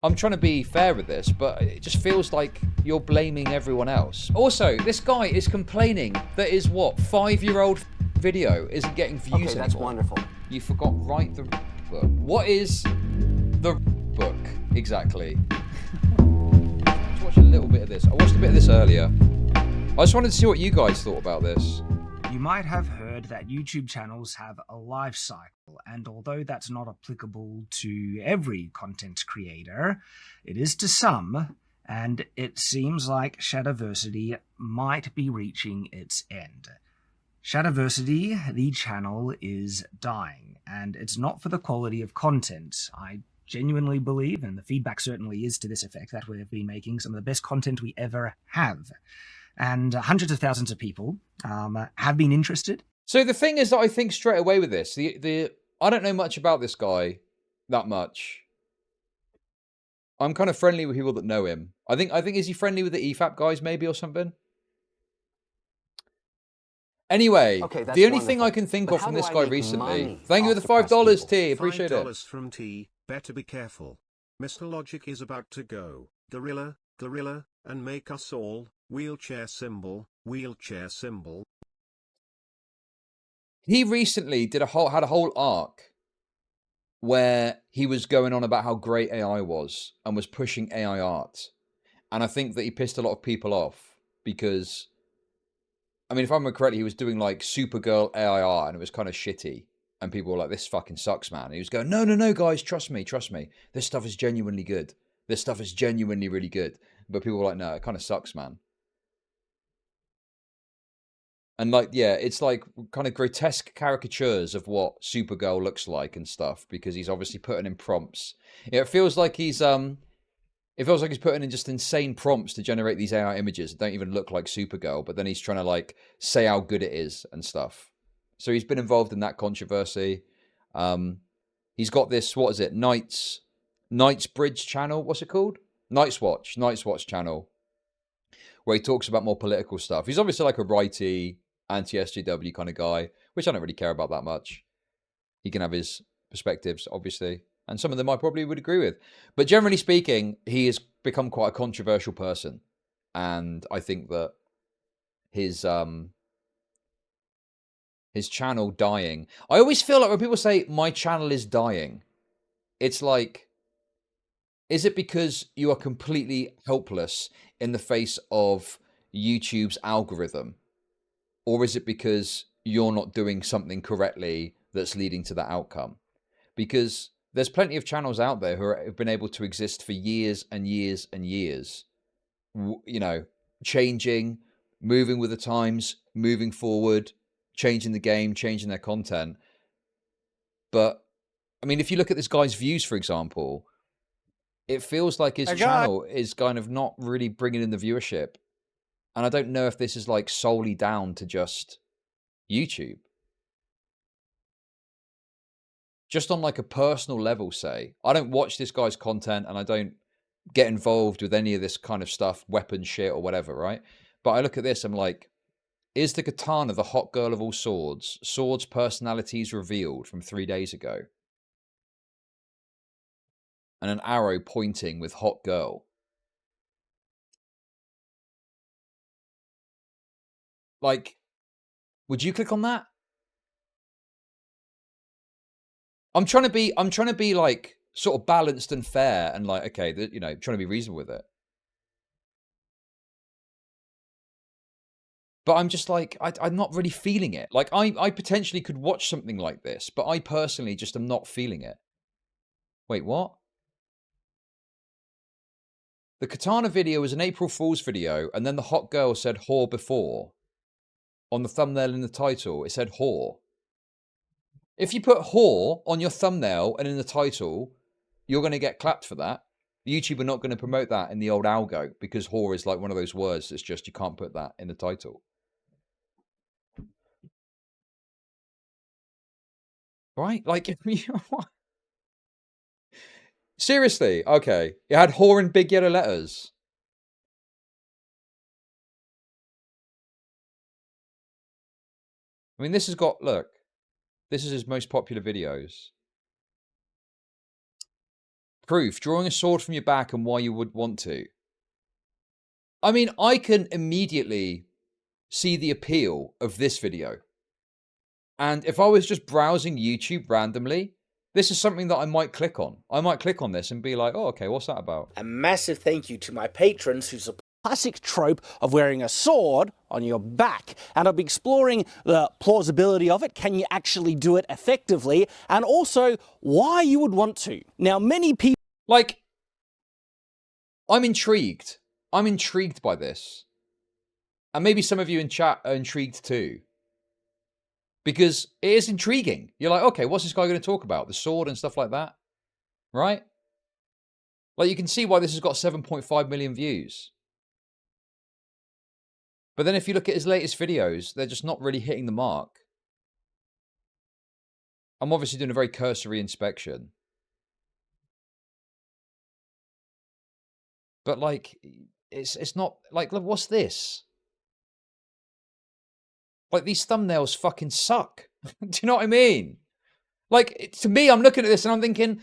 I'm trying to be fair with this, but it just feels like you're blaming everyone else. Also, this guy is complaining that his, what, 5-year-old video isn't getting views anymore. Okay, that's wonderful. You forgot write the book. What is the book, exactly? Let's watch a little bit of this. I watched a bit of this earlier. I just wanted to see what you guys thought about this. You might have heard that YouTube channels have a life cycle, and although that's not applicable to every content creator, it is to some, and it seems like Shadiversity might be reaching its end. Shadiversity, the channel, is dying, and it's not for the quality of content. I genuinely believe, and the feedback certainly is to this effect, that we've been making some of the best content we ever have. And hundreds of thousands of people have been interested. So the thing is that I think straight away with this, I don't know much about this guy, that much. I'm kind of friendly with people that know him. I think is he friendly with the EFAP guys maybe or something? Anyway, Okay, the only wonderful. thing I can think But of how from do this I guy make recently. money Thank you off for the depressed $5, people? T. Appreciate it. $5 from T. Better be careful. Mr. Logic is about to go gorilla, and make us all wheelchair symbol. He recently had a whole arc where he was going on about how great AI was and was pushing AI art. And I think that he pissed a lot of people off because, I mean, if I remember correctly, he was doing like Supergirl AI art and it was kind of shitty. And people were like, this fucking sucks, man. And he was going, no, guys, trust me. This stuff is genuinely good. This stuff is genuinely really good. But people were like, no, it kind of sucks, man. And like, yeah, it's like kind of grotesque caricatures of what Supergirl looks like and stuff, because he's obviously putting in prompts. It feels like he's putting in just insane prompts to generate these AI images that don't even look like Supergirl, but then he's trying to like say how good it is and stuff. So he's been involved in that controversy. He's got this, what is it? Knight's Bridge channel. What's it called? Night's Watch channel, where he talks about more political stuff. He's obviously like a righty, anti-SJW kind of guy, which I don't really care about that much. He can have his perspectives, obviously, and some of them I probably would agree with. But generally speaking, he has become quite a controversial person. And I think that his channel dying. I always feel like when people say my channel is dying, it's like, is it because you are completely helpless in the face of YouTube's algorithm? Or is it because you're not doing something correctly that's leading to that outcome? Because there's plenty of channels out there who have been able to exist for years and years and years. You know, changing, moving with the times, moving forward, changing the game, changing their content. But, I mean, if you look at this guy's views, for example, it feels like his channel is kind of not really bringing in the viewership. And I don't know if this is like solely down to just YouTube. Just on like a personal level, say, I don't watch this guy's content and I don't get involved with any of this kind of stuff, weapon shit or whatever, right? But I look at this, I'm like, is the katana the hot girl of all swords? Swords personalities revealed from 3 days ago. And an arrow pointing with hot girl. Like, would you click on that? I'm trying to be like sort of balanced and fair and like, okay, you know, trying to be reasonable with it. But I'm just like, I'm not really feeling it. Like, I potentially could watch something like this, but I personally just am not feeling it. Wait, what? The katana video was an April Fool's video, and then the hot girl said whore before. On the thumbnail and the title, it said whore. If you put whore on your thumbnail and in the title, you're going to get clapped for that. YouTube are not going to promote that in the old algo because whore is like one of those words that's just, you can't put that in the title. Right? Like, seriously? Okay. It had whore in big yellow letters. I mean, this has got, look, this is his most popular videos. Proof, drawing a sword from your back and why you would want to. I mean, I can immediately see the appeal of this video. And if I was just browsing YouTube randomly, this is something that I might click on. I might click on this and be like, oh, okay, what's that about? A massive thank you to my patrons who support the classic trope of wearing a sword on your back. And I'll be exploring the plausibility of it. Can you actually do it effectively? And also why you would want to. Now, many people... Like, I'm intrigued. I'm intrigued by this. And maybe some of you in chat are intrigued too. Because it is intriguing. You're like, okay, what's this guy going to talk about? The sword and stuff like that? Right? Like, you can see why this has got 7.5 million views. But then if you look at his latest videos, they're just not really hitting the mark. I'm obviously doing a very cursory inspection. But, like, it's not... Like, look, what's this? Like, these thumbnails fucking suck. Do you know what I mean? Like, to me, I'm looking at this and I'm thinking,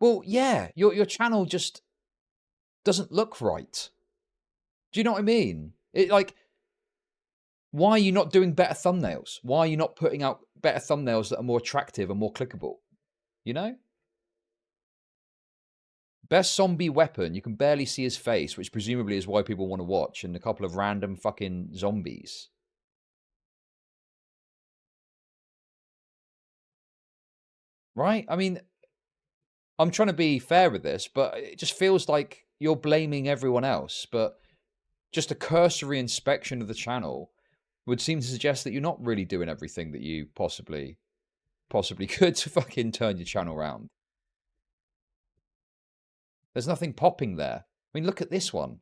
well, yeah, your channel just doesn't look right. Do you know what I mean? Like, why are you not doing better thumbnails? Why are you not putting out better thumbnails that are more attractive and more clickable? You know? Best zombie weapon. You can barely see his face, which presumably is why people want to watch, and a couple of random fucking zombies. Right? I mean, I'm trying to be fair with this, but it just feels like you're blaming everyone else. But just a cursory inspection of the channel would seem to suggest that you're not really doing everything that you possibly could to fucking turn your channel around. There's nothing popping there. I mean, look at this one.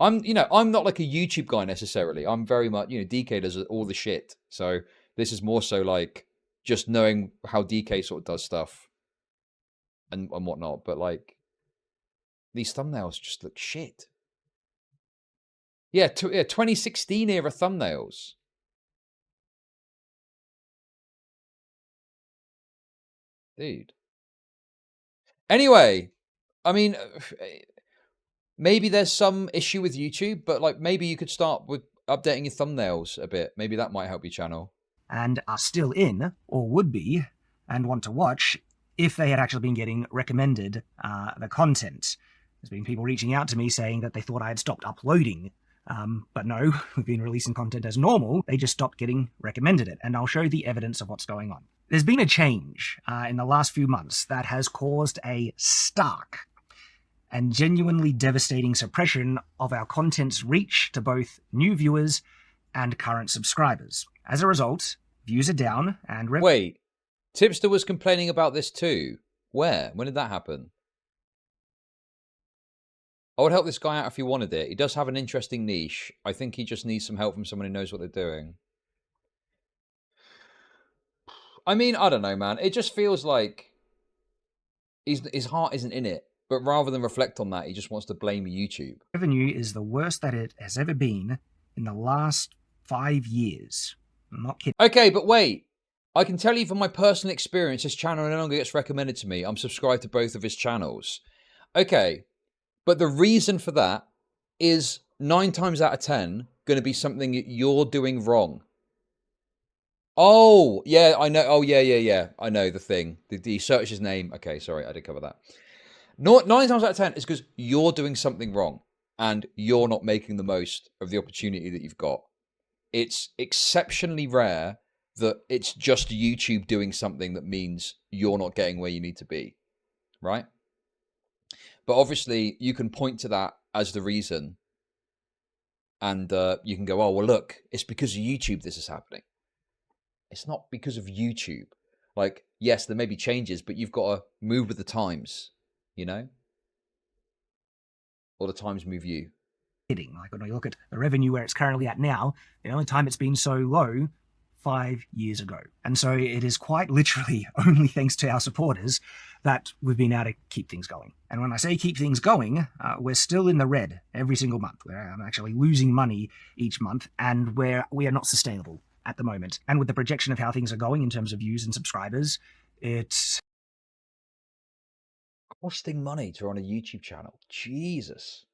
I'm not like a YouTube guy necessarily. I'm very much, DK does all the shit. So this is more so like just knowing how DK sort of does stuff and whatnot. But like, these thumbnails just look shit. Yeah, 2016 era thumbnails. Dude. Anyway, I mean, maybe there's some issue with YouTube, but like maybe you could start with updating your thumbnails a bit. Maybe that might help your channel. And are still in, or would be, and want to watch, if they had actually been getting recommended the content. There's been people reaching out to me saying that they thought I had stopped uploading. But no, we've been releasing content as normal. They just stopped getting recommended it. And I'll show the evidence of what's going on. There's been a change in the last few months that has caused a stark and genuinely devastating suppression of our content's reach to both new viewers and current subscribers. As a result, views are down and... Wait, Tipster was complaining about this too. Where? When did that happen? I would help this guy out if he wanted it. He does have an interesting niche. I think he just needs some help from someone who knows what they're doing. I mean, I don't know, man. It just feels like his heart isn't in it. But rather than reflect on that, he just wants to blame YouTube. Revenue is the worst that it has ever been in the last 5 years. I'm not kidding. Okay, but wait. I can tell you from my personal experience, his channel no longer gets recommended to me. I'm subscribed to both of his channels. Okay, but the reason for that is 9 times out of 10 going to be something you're doing wrong. Oh, yeah, I know. Oh, yeah. I know the thing. The search his name. Okay, sorry, I did cover that. 9 times out of 10 is because you're doing something wrong and you're not making the most of the opportunity that you've got. It's exceptionally rare that it's just YouTube doing something that means you're not getting where you need to be, right? But obviously, you can point to that as the reason. And you can go, oh, well, look, it's because of YouTube this is happening. It's not because of YouTube. Like, yes, there may be changes, but you've got to move with the times, you know? Or the times move you. Like when I look at the revenue where it's currently at now, the only time it's been so low, 5 years ago. And so it is quite literally only thanks to our supporters that we've been able to keep things going. And when I say keep things going, we're still in the red every single month. I'm actually losing money each month, and we are not sustainable at the moment. And with the projection of how things are going in terms of views and subscribers, it's... Costing money to run a YouTube channel. Jesus.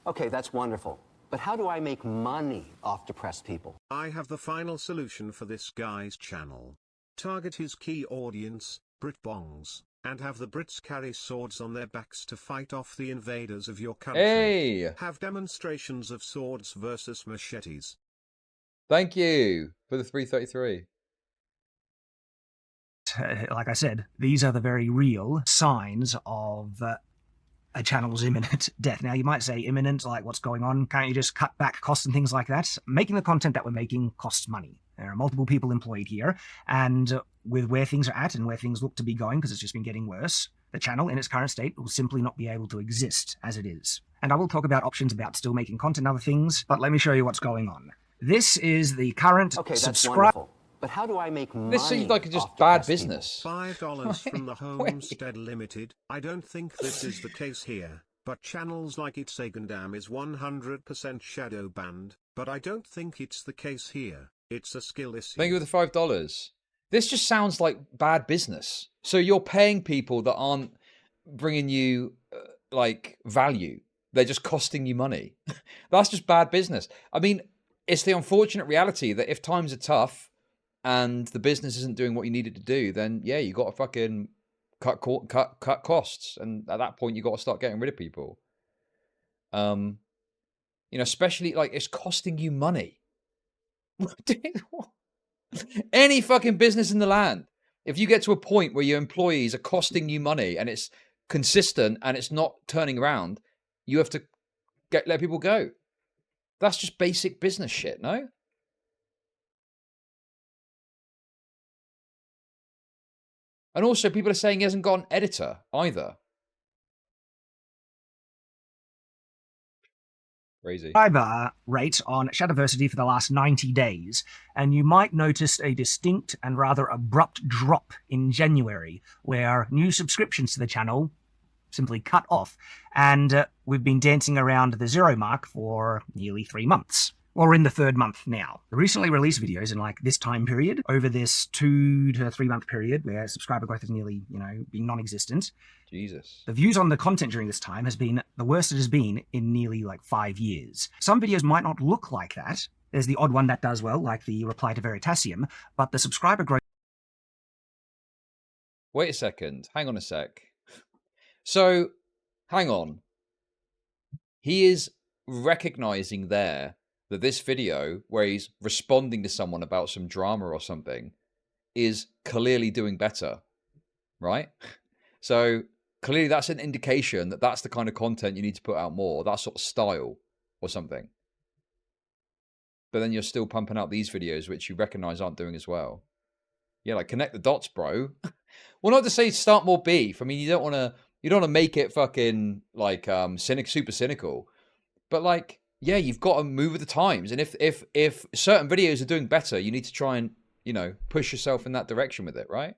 Okay, that's wonderful. But how do I make money off depressed people? I have the final solution for this guy's channel. Target his key audience, Brit-bongs, and have the Brits carry swords on their backs to fight off the invaders of your country. Hey! Have demonstrations of swords versus machetes. Thank you for the 333. Like I said, these are the very real signs of a channel's imminent death. Now, you might say imminent, like what's going on? Can't you just cut back costs and things like that? Making the content that we're making costs money. There are multiple people employed here, and with where things are at and where things look to be going, because it's just been getting worse, the channel in its current state will simply not be able to exist as it is. And I will talk about options about still making content and other things, but let me show you what's going on. This is the current Okay, that's subscribe. wonderful. But how do I make money? This seems like just off bad depressed people? business. $5 from the Homestead Limited. I don't think this is the case here, but channels like It's a Gundam is 100% shadow banned, but I don't think it's the case here. It's a skill issue. Thank you for the $5. This just sounds like bad business. So you're paying people that aren't bringing you like value. They're just costing you money. That's just bad business. I mean, it's the unfortunate reality that if times are tough and the business isn't doing what you need it to do, then yeah, you got to fucking cut costs, and at that point you got to start getting rid of people. You know, especially like it's costing you money. Any fucking business in the land, if you get to a point where your employees are costing you money and it's consistent and it's not turning around, you have to let people go. That's just basic business shit, no? And also, people are saying he hasn't got an editor either. Crazy. Subscriber rate on Shadiversity for the last 90 days, and you might notice a distinct and rather abrupt drop in January, where new subscriptions to the channel simply cut off, and we've been dancing around the 0 mark for nearly 3 months. Well, we're in the 3rd month now. The recently released videos in like this time period, over this 2 to 3 month period where subscriber growth has nearly, been non-existent. Jesus. The views on the content during this time has been the worst it has been in nearly like 5 years. Some videos might not look like that. There's the odd one that does well, like the reply to Veritasium, but the subscriber growth... Wait a second. Hang on a sec. So, hang on. He is recognizing there that this video, where he's responding to someone about some drama or something, is clearly doing better, right? So, clearly that's an indication that that's the kind of content you need to put out more, that sort of style or something. But then you're still pumping out these videos, which you recognize aren't doing as well. Yeah, like connect the dots, bro. Well, not to say start more beef. I mean, you don't want to make it fucking like super cynical, but like, yeah, you've got to move with the times. And if certain videos are doing better, you need to try and, push yourself in that direction with it, right?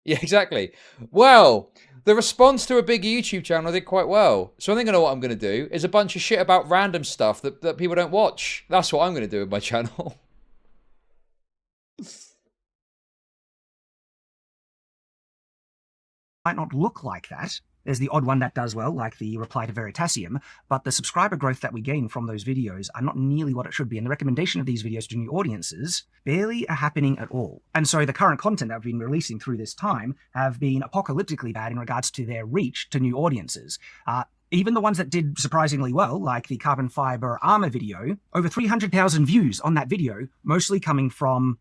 Yeah, exactly. Well, the response to a big YouTube channel did quite well. So I think I know what I'm going to do is a bunch of shit about random stuff that people don't watch. That's what I'm going to do with my channel. might not look like that. There's the odd one that does well, like the reply to Veritasium, but the subscriber growth that we gain from those videos are not nearly what it should be, and the recommendation of these videos to new audiences barely are happening at all. And so the current content that I've been releasing through this time have been apocalyptically bad in regards to their reach to new audiences. Even the ones that did surprisingly well, like the carbon fiber armor video, over 300,000 views on that video, mostly coming from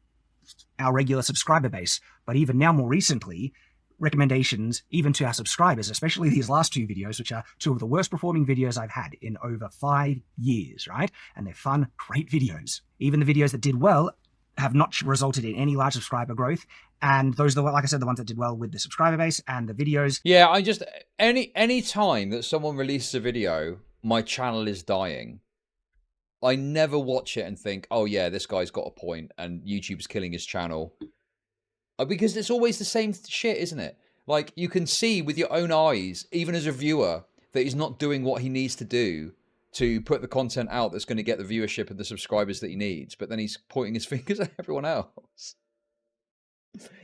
our regular subscriber base. But even now, more recently, recommendations even to our subscribers, especially these last 2 videos, which are 2 of the worst performing videos I've had in over 5 years, right? And they're fun, great videos. Even the videos that did well have not resulted in any large subscriber growth. And those are, like I said, the ones that did well with the subscriber base and the videos. Yeah, I just, any time that someone releases a video, my channel is dying. I never watch it and think, oh yeah, this guy's got a point and YouTube's killing his channel. Because it's always the same shit, isn't it? Like, you can see with your own eyes, even as a viewer, that he's not doing what he needs to do to put the content out that's going to get the viewership and the subscribers that he needs. But then he's pointing his fingers at everyone else.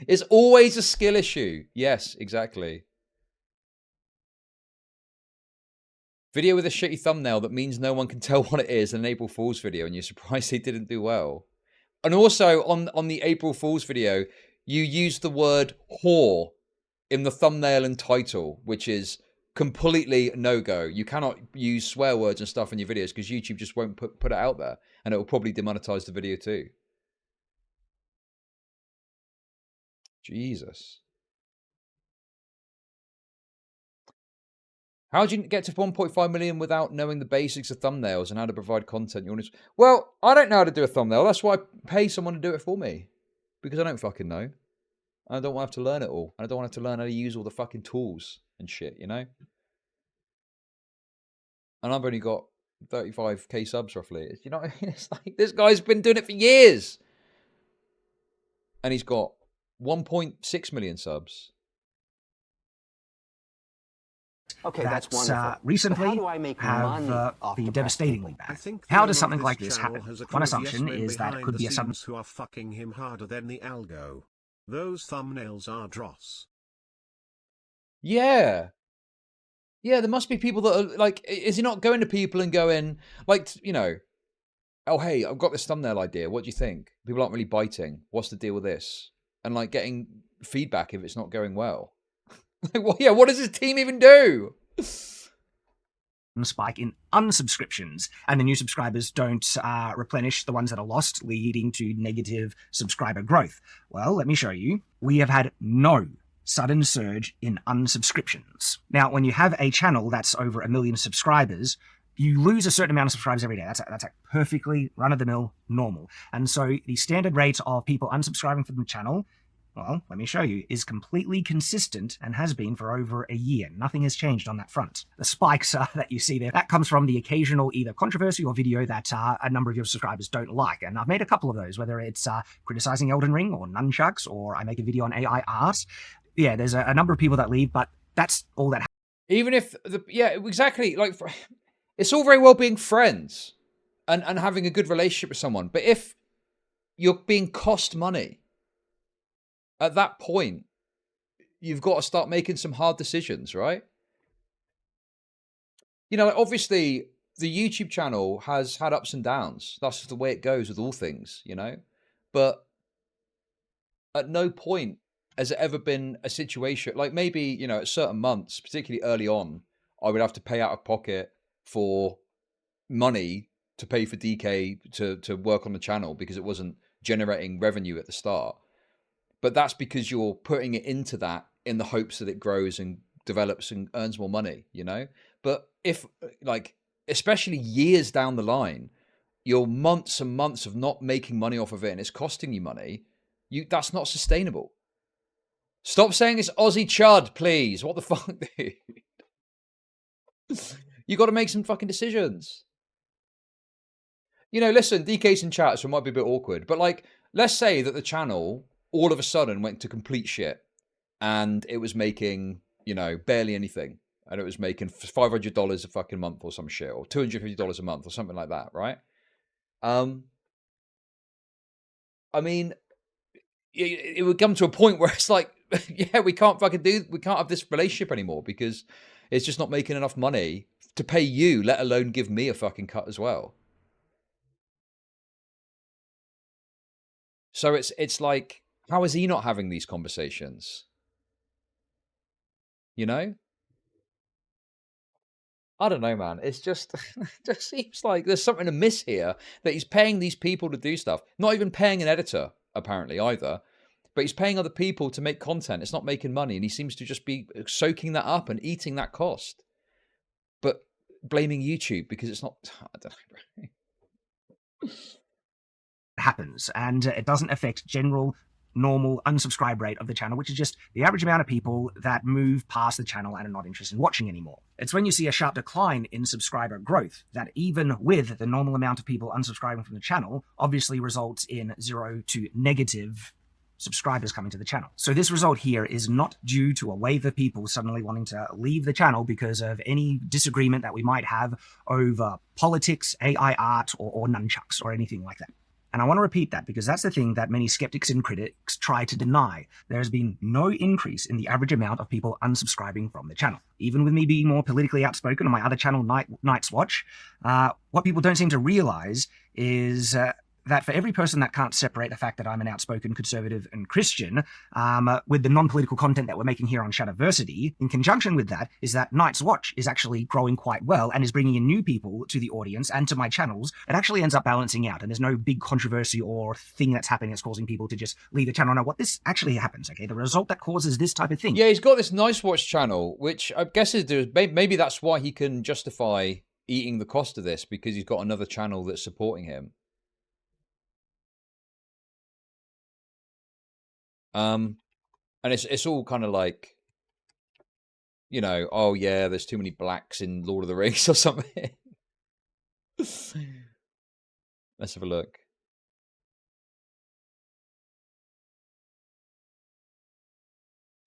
It's always a skill issue. Yes, exactly. Video with a shitty thumbnail that means no one can tell what it is, an April Fool's video, and you're surprised they didn't do well. And also, on the April Fool's video, you used the word whore in the thumbnail and title, which is completely no-go. You cannot use swear words and stuff in your videos because YouTube just won't put it out there, and it will probably demonetize the video too. Jesus. How do you get to 1.5 million without knowing the basics of thumbnails and how to provide content? Well, I don't know how to do a thumbnail. That's why I pay someone to do it for me. Because I don't fucking know. I don't want to have to learn it all. I don't want to have to learn how to use all the fucking tools and shit, you know? And I've only got 35k subs roughly. You know what I mean? It's like, this guy's been doing it for years. And he's got 1.6 million subs. Okay, that's wonderful. Recently But how do I make money have off been the devastatingly I bad. think How the does owner something of like this this channel happen? has a One crew of assumption yes-men is that it behind could the be a sudden... scenes who are fucking him harder than the algo. Those thumbnails are dross. Yeah. Yeah, there must be people that are like, is he not going to people and going, like, you know, oh, hey, I've got this thumbnail idea. What do you think? People aren't really biting. What's the deal with this? And like getting feedback if it's not going well. Like, well, yeah, what does his team even do? spike in unsubscriptions, and the new subscribers don't replenish the ones that are lost, leading to negative subscriber growth. Well, let me show you. We have had no sudden surge in unsubscriptions. Now, when you have a channel that's over 1 million subscribers, you lose a certain amount of subscribers every day. That's a perfectly run-of-the-mill normal. And so the standard rate of people unsubscribing from the channel, well, let me show you, is completely consistent and has been for over a year. Nothing has changed on that front. The spikes that you see there, that comes from the occasional either controversy or video that a number of your subscribers don't like. And I've made a couple of those, whether it's criticizing Elden Ring or nunchucks, or I make a video on AI art. Yeah, there's a number of people that leave, but that's all that happens. Even if, yeah, exactly. Like, it's all very well being friends and having a good relationship with someone. But if you're being cost money, at that point, you've got to start making some hard decisions, right? You know, obviously, the YouTube channel has had ups and downs. That's just the way it goes with all things, you know? But at no point has it ever been a situation, like maybe, you know, at certain months, particularly early on, I would have to pay out of pocket for money to pay for DK to work on the channel because it wasn't generating revenue at the start. But that's because you're putting it into that in the hopes that it grows and develops and earns more money, you know? But if, like, especially years down the line, you're months and months of not making money off of it and it's costing you money, that's not sustainable. Stop saying it's Aussie Chud, please. What the fuck, dude? You got to make some fucking decisions. You know, listen, DK's in chat, so it might be a bit awkward. But, like, let's say that the channel all of a sudden went to complete shit and it was making, you know, barely anything. And it was making $500 a fucking month or some shit, or $250 a month or something like that, right? I mean, it would come to a point where it's like, yeah, we can't have this relationship anymore because it's just not making enough money to pay you, let alone give me a fucking cut as well. So it's like, how is he not having these conversations? You know? I don't know, man. It's just, it just seems like there's something amiss here, that he's paying these people to do stuff. Not even paying an editor, apparently, either. But he's paying other people to make content. It's not making money. And he seems to just be soaking that up and eating that cost. But blaming YouTube because it's not, I don't know. Happens, and it doesn't affect general normal unsubscribe rate of the channel, which is just the average amount of people that move past the channel and are not interested in watching anymore. It's when you see a sharp decline in subscriber growth that, even with the normal amount of people unsubscribing from the channel, obviously results in 0 to negative subscribers coming to the channel. So this result here is not due to a wave of people suddenly wanting to leave the channel because of any disagreement that we might have over politics, AI art, or nunchucks, or anything like that. And I want to repeat that because that's the thing that many skeptics and critics try to deny. There has been no increase in the average amount of people unsubscribing from the channel. Even with me being more politically outspoken on my other channel, Night's Watch, what people don't seem to realize is that for every person that can't separate the fact that I'm an outspoken conservative and Christian with the non-political content that we're making here on Shadiversity, in conjunction with that is that Night's Watch is actually growing quite well and is bringing in new people to the audience and to my channels. It actually ends up balancing out, and there's no big controversy or thing that's happening that's causing people to just leave the channel. Now, what this actually happens, okay, the result that causes this type of thing. Yeah, he's got this Nice Watch channel, which I guess is maybe that's why he can justify eating the cost of this, because he's got another channel that's supporting him. And it's all kind of like, you know, oh yeah, there's too many blacks in Lord of the Rings or something. Let's have a look.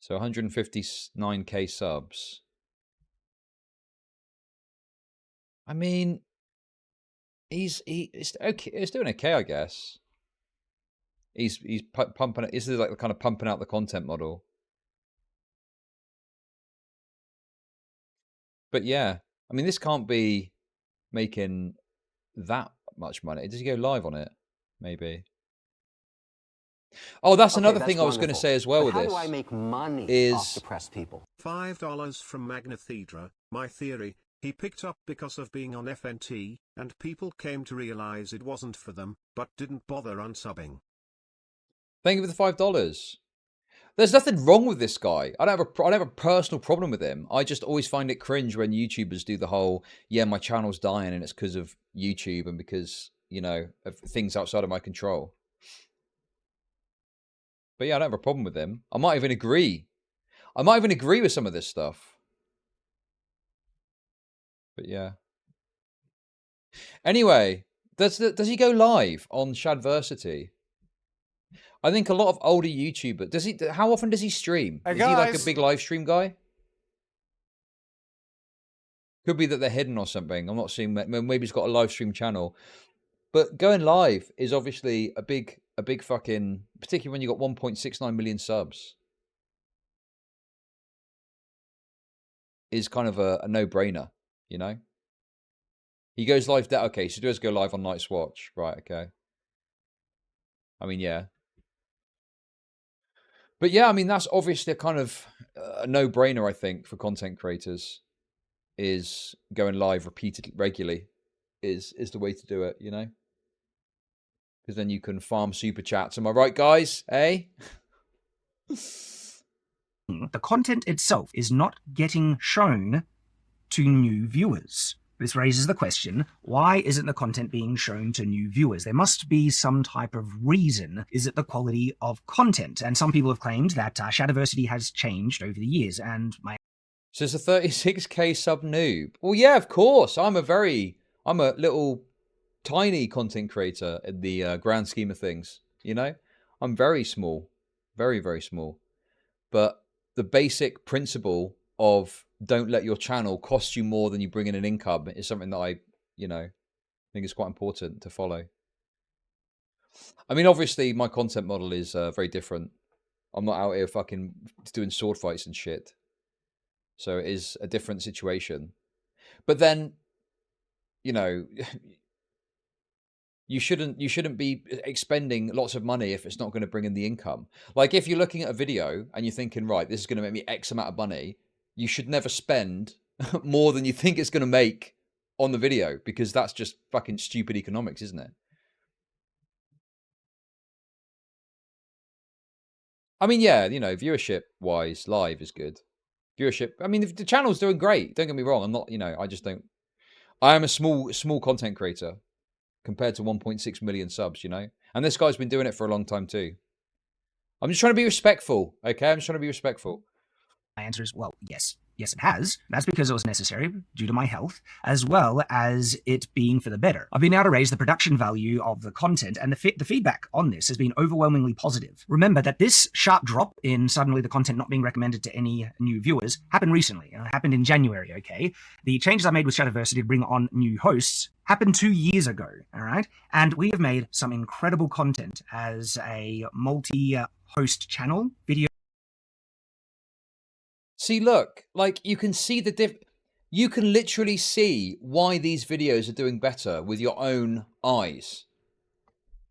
So 159k subs. I mean, it's okay. It's doing okay, I guess. He's pumping it. This is like the kind of pumping out the content model. But yeah, I mean, this can't be making that much money. Does he go live on it? Maybe. Oh, that's another thing I was going to say as well with this. How do I make money off depressed people? $5 from Magnathedra. My theory, he picked up because of being on FNT, and people came to realize it wasn't for them, but didn't bother unsubbing. Thank you for the $5. There's nothing wrong with this guy. I don't have a personal problem with him. I just always find it cringe when YouTubers do the whole, yeah, my channel's dying and it's because of YouTube and because, you know, of things outside of my control. But yeah, I don't have a problem with him. I might even agree. I might even agree with some of this stuff. But yeah. Anyway, does he go live on Shadiversity? I think a lot of older YouTubers, how often does he stream? Hey, is he like a big live stream guy? Could be that they're hidden or something. I'm not seeing, maybe he's got a live stream channel. But going live is obviously a big fucking, particularly when you got 1.69 million subs, is kind of a no-brainer, you know? He goes live, okay, so he does go live on Night's Watch. Right, okay. I mean, yeah. But yeah, I mean, that's obviously a kind of a no-brainer, I think, for content creators, is going live regularly is the way to do it, you know? Because then you can farm super chats. Am I right, guys? Eh? The content itself is not getting shown to new viewers. This raises the question, why isn't the content being shown to new viewers? There must be some type of reason. Is it the quality of content? And some people have claimed that Shadiversity has changed over the years, and my... So it's a 36k sub noob. Well, yeah, of course. I'm a little tiny content creator in the grand scheme of things, you know? I'm very small. Very, very small. But the basic principle of don't let your channel cost you more than you bring in an income is something that I, you know, think is quite important to follow. I mean, obviously, my content model is very different. I'm not out here fucking doing sword fights and shit. So it is a different situation. But then, you know, you shouldn't be expending lots of money if it's not going to bring in the income. Like if you're looking at a video and you're thinking, right, this is going to make me X amount of money, you should never spend more than you think it's going to make on the video, because that's just fucking stupid economics, isn't it? I mean, yeah, you know, viewership-wise, live is good. Viewership, I mean, the channel's doing great. Don't get me wrong. I'm not, you know, I am a small content creator compared to 1.6 million subs, you know? And this guy's been doing it for a long time too. I'm just trying to be respectful, okay? I'm just trying to be respectful. My answer is, well, yes. Yes, it has. That's because it was necessary due to my health, as well as it being for the better. I've been able to raise the production value of the content, and the feedback on this has been overwhelmingly positive. Remember that this sharp drop in suddenly the content not being recommended to any new viewers happened recently. It happened in January, okay? The changes I made with Shadiversity to bring on new hosts happened 2 years ago, all right? And we have made some incredible content as a multi-host channel, video. See, look, like you can see you can literally see why these videos are doing better with your own eyes,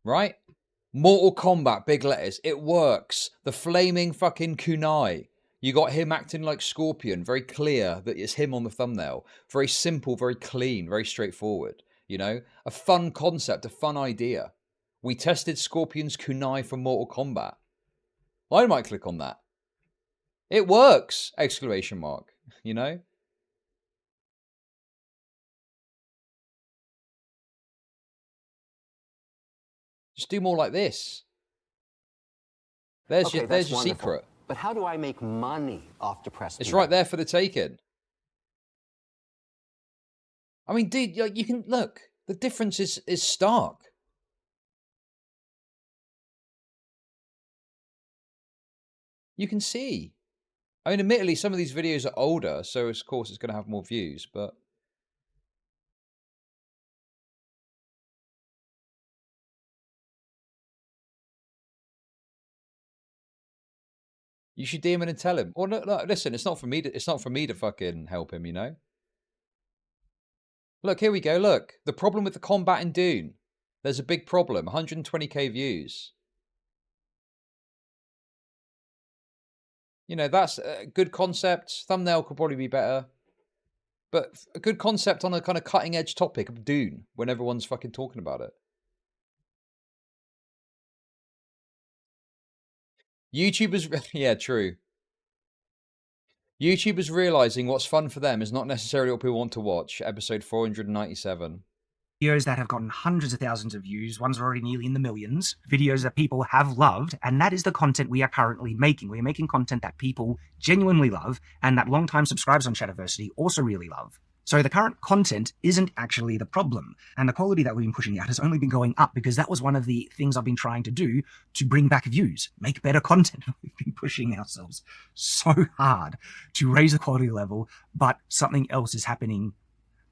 right? Mortal Kombat, big letters, it works. The flaming fucking kunai. You got him acting like Scorpion, very clear that it's him on the thumbnail. Very simple, very clean, very straightforward, you know? A fun concept, a fun idea. We tested Scorpion's kunai for Mortal Kombat. I might click on that. It works! Exclamation mark, you know? Just do more like this. There's your secret. But how do I make money off depressed It's people? right there for the taking. I mean, dude, you can look. The difference is stark. You can see. I mean, admittedly, some of these videos are older, so of course it's going to have more views, but... You should DM him and tell him. Well, no, listen, it's not for me to fucking help him, you know? Look, here we go, look. The problem with the combat in Dune. There's a big problem. 120k views. You know, that's a good concept. Thumbnail could probably be better. But a good concept on a kind of cutting edge topic of Dune when everyone's fucking talking about it. YouTubers, yeah, true. YouTubers realizing what's fun for them is not necessarily what people want to watch. Episode 497. Videos that have gotten hundreds of thousands of views, ones are already nearly in the millions, videos that people have loved, and that is the content we are currently making. We are making content that people genuinely love, and that long-time subscribers on Shadiversity also really love. So the current content isn't actually the problem, and the quality that we've been pushing out has only been going up because that was one of the things I've been trying to do to bring back views, make better content. We've been pushing ourselves so hard to raise the quality level, but something else is happening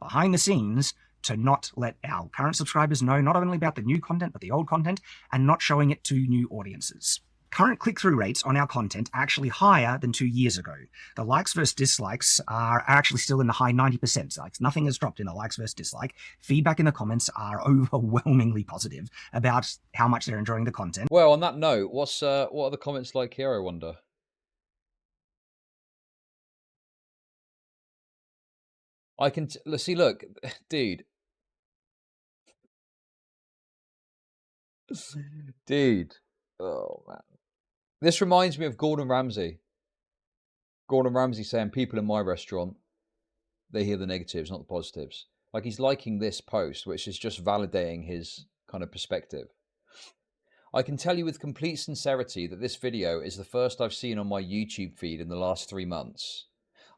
behind the scenes to not let our current subscribers know not only about the new content, but the old content, and not showing it to new audiences. Current click-through rates on our content are actually higher than 2 years ago. The likes versus dislikes are actually still in the high 90%. Like, nothing has dropped in the likes versus dislike. Feedback in the comments are overwhelmingly positive about how much they're enjoying the content. Well, on that note, what are the comments like here, I wonder? I can let's see. Look, dude, dude. Oh man, this reminds me of Gordon Ramsay. Gordon Ramsay saying, "People in my restaurant, they hear the negatives, not the positives." Like he's liking this post, which is just validating his kind of perspective. I can tell you with complete sincerity that this video is the first I've seen on my YouTube feed in the last 3 months.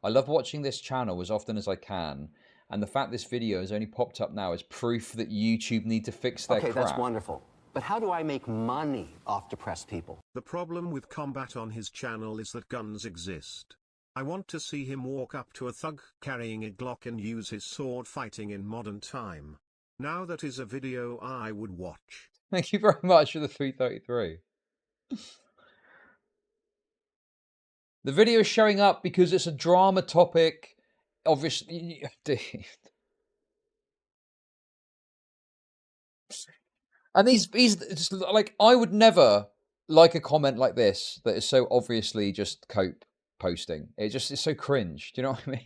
I love watching this channel as often as I can, and the fact this video has only popped up now is proof that YouTube need to fix their crap. Okay, that's wonderful. But how do I make money off depressed people? The problem with combat on his channel is that guns exist. I want to see him walk up to a thug carrying a Glock and use his sword fighting in modern time. Now that is a video I would watch. Thank you very much for the 333. The video is showing up because it's a drama topic. Obviously, dude. And he's just like, I would never like a comment like this that is so obviously just cope posting. It just is so cringe. Do you know what I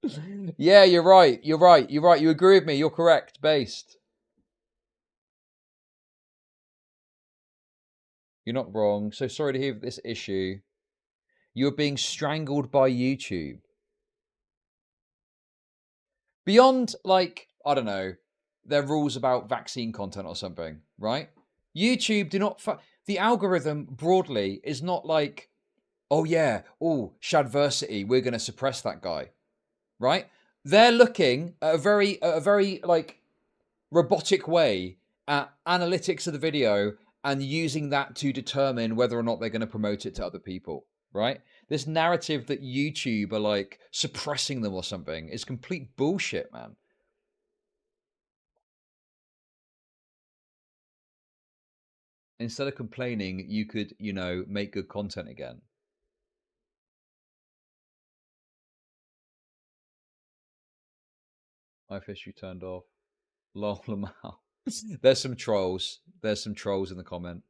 mean? Yeah, you're right. You're right. You're right. You agree with me. You're correct. Based. You're not wrong. So sorry to hear this issue. You're being strangled by YouTube. Beyond, like, I don't know, their rules about vaccine content or something, right? YouTube do not... The algorithm, broadly, is not like oh yeah, oh, Shadiversity, we're going to suppress that guy, right? They're looking at a very like robotic way at analytics of the video and using that to determine whether or not they're going to promote it to other people, right? This narrative that YouTube are like suppressing them or something is complete bullshit, man. Instead of complaining, you could, you know, make good content again. Live history turned off. Lol, Lamal. There's some trolls. There's some trolls in the comment.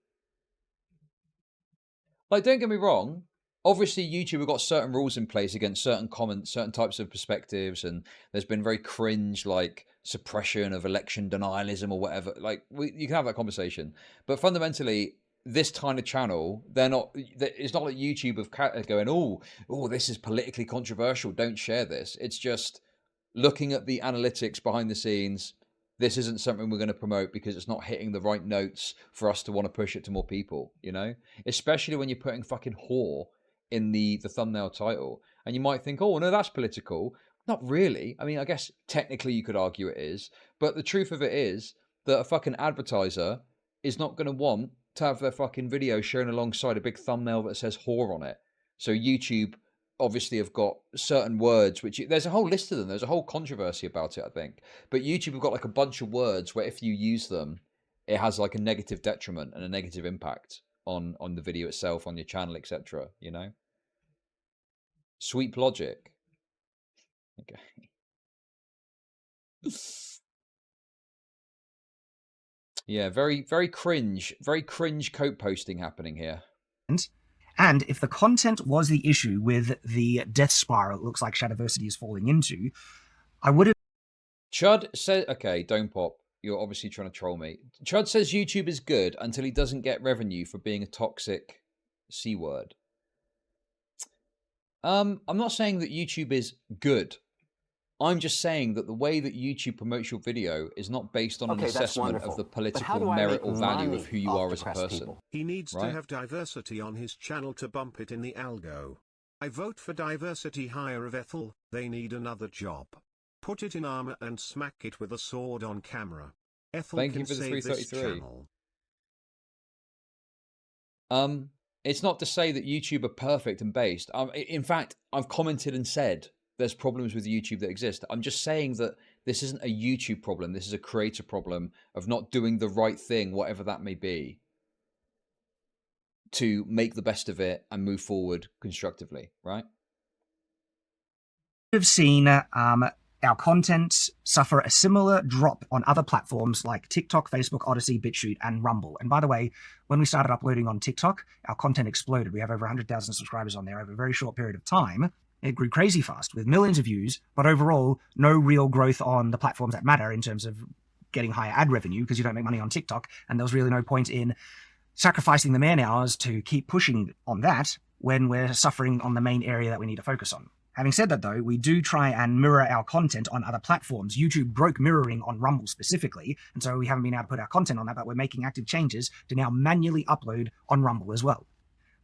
Like, don't get me wrong. Obviously, YouTube have got certain rules in place against certain comments, certain types of perspectives, and there's been very cringe, like, suppression of election denialism or whatever. Like, you can have that conversation. But fundamentally, this kind of channel, it's not like YouTube have going, oh, this is politically controversial, don't share this. It's just looking at the analytics behind the scenes. This isn't something we're going to promote because it's not hitting the right notes for us to want to push it to more people, you know? Especially when you're putting fucking whore in the thumbnail title. And you might think, oh, no, that's political. Not really. I mean, I guess technically you could argue it is. But the truth of it is that a fucking advertiser is not going to want to have their fucking video shown alongside a big thumbnail that says whore on it. So YouTube obviously have got certain words, which there's a whole list of them. There's a whole controversy about it, I think. But YouTube have got like a bunch of words where if you use them, it has like a negative detriment and a negative impact on the video itself, on your channel, etc. You know? Sweep logic. Okay. Yeah, very cringe coat posting happening here. And if the content was the issue with the death spiral it looks like Shadiversity is falling into, I would have... Chud says, okay, don't pop. You're obviously trying to troll me. Chud says YouTube is good until he doesn't get revenue for being a toxic C word. I'm not saying that YouTube is good. I'm just saying that the way that YouTube promotes your video is not based on an assessment of the political merit or value of who you are as a person. He needs to have diversity on his channel to bump it in the algo. I vote for diversity hire of Ethel, they need another job. Put it in armor and smack it with a sword on camera. Ethel Thank can you for the save this 333. channel. It's not to say that YouTube are perfect and based. In fact, I've commented and said there's problems with YouTube that exist. I'm just saying that this isn't a YouTube problem. This is a creator problem of not doing the right thing, whatever that may be, to make the best of it and move forward constructively, right? Have seen our content suffer a similar drop on other platforms like TikTok, Facebook, Odyssey, BitChute, and Rumble. And by the way, when we started uploading on TikTok, our content exploded. We have over 100,000 subscribers on there over a very short period of time. It grew crazy fast with millions of views, but overall, no real growth on the platforms that matter in terms of getting higher ad revenue because you don't make money on TikTok. And there was really no point in sacrificing the man hours to keep pushing on that when we're suffering on the main area that we need to focus on. Having said that, though, we do try and mirror our content on other platforms. YouTube broke mirroring on Rumble specifically, and so we haven't been able to put our content on that, but we're making active changes to now manually upload on Rumble as well.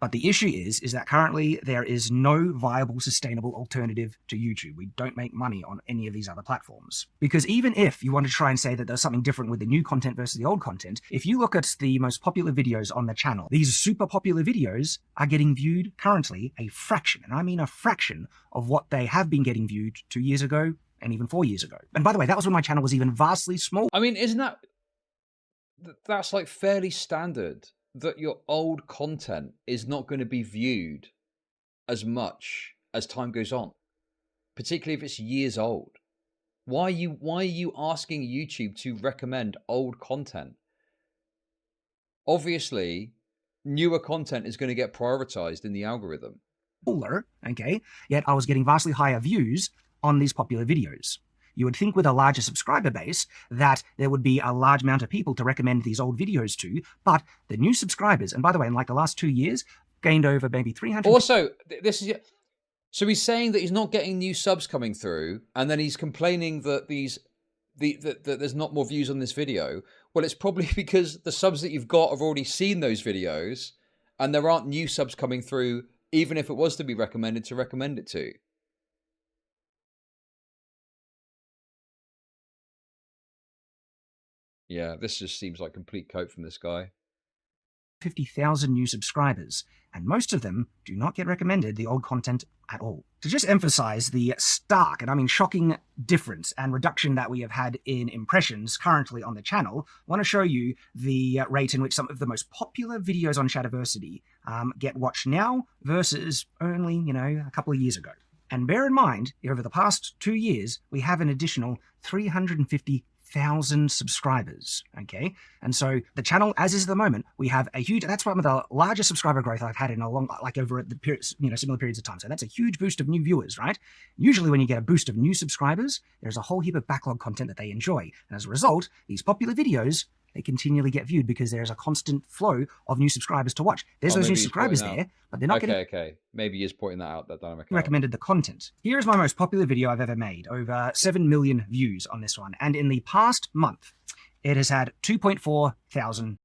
But the issue is that currently there is no viable, sustainable alternative to YouTube. We don't make money on any of these other platforms. Because even if you want to try and say that there's something different with the new content versus the old content, if you look at the most popular videos on the channel, these super popular videos are getting viewed currently a fraction, and I mean a fraction, of what they have been getting viewed 2 years ago and even 4 years ago. And by the way, that was when my channel was even vastly small. I mean, isn't that's like fairly standard? That your old content is not going to be viewed as much as time goes on, particularly if it's years old. Why are you asking YouTube to recommend old content? Obviously, newer content is going to get prioritized in the algorithm. Okay, yet I was getting vastly higher views on these popular videos. You would think with a larger subscriber base that there would be a large amount of people to recommend these old videos to, but the new subscribers, and by the way, in like the last 2 years, gained over maybe 300... Also, this is... So he's saying that he's not getting new subs coming through, and then he's complaining that that there's not more views on this video. Well, it's probably because the subs that you've got have already seen those videos, and there aren't new subs coming through even if it was to be recommended, to recommend it to. Yeah, this just seems like complete cope from this guy. 50,000 new subscribers, and most of them do not get recommended the old content at all. To just emphasize the stark, and I mean shocking, difference and reduction that we have had in impressions currently on the channel, I want to show you the rate in which some of the most popular videos on Shadiversity get watched now versus only, a couple of years ago. And bear in mind, over the past 2 years, we have an additional 350,000 subscribers, okay? And so the channel, as is at the moment, we have a huge, that's one of the largest subscriber growth I've had in a long, like over the periods, similar periods of time. So that's a huge boost of new viewers, right? Usually when you get a boost of new subscribers, there's a whole heap of backlog content that they enjoy. And as a result, these popular videos, they continually get viewed because there's a constant flow of new subscribers to watch. There's those new subscribers there, but they're not getting... Okay. Maybe he's pointing that out, that dynamic. Recommended the content. Here is my most popular video I've ever made. Over 7 million views on this one. And in the past month, it has had 2.4 thousand.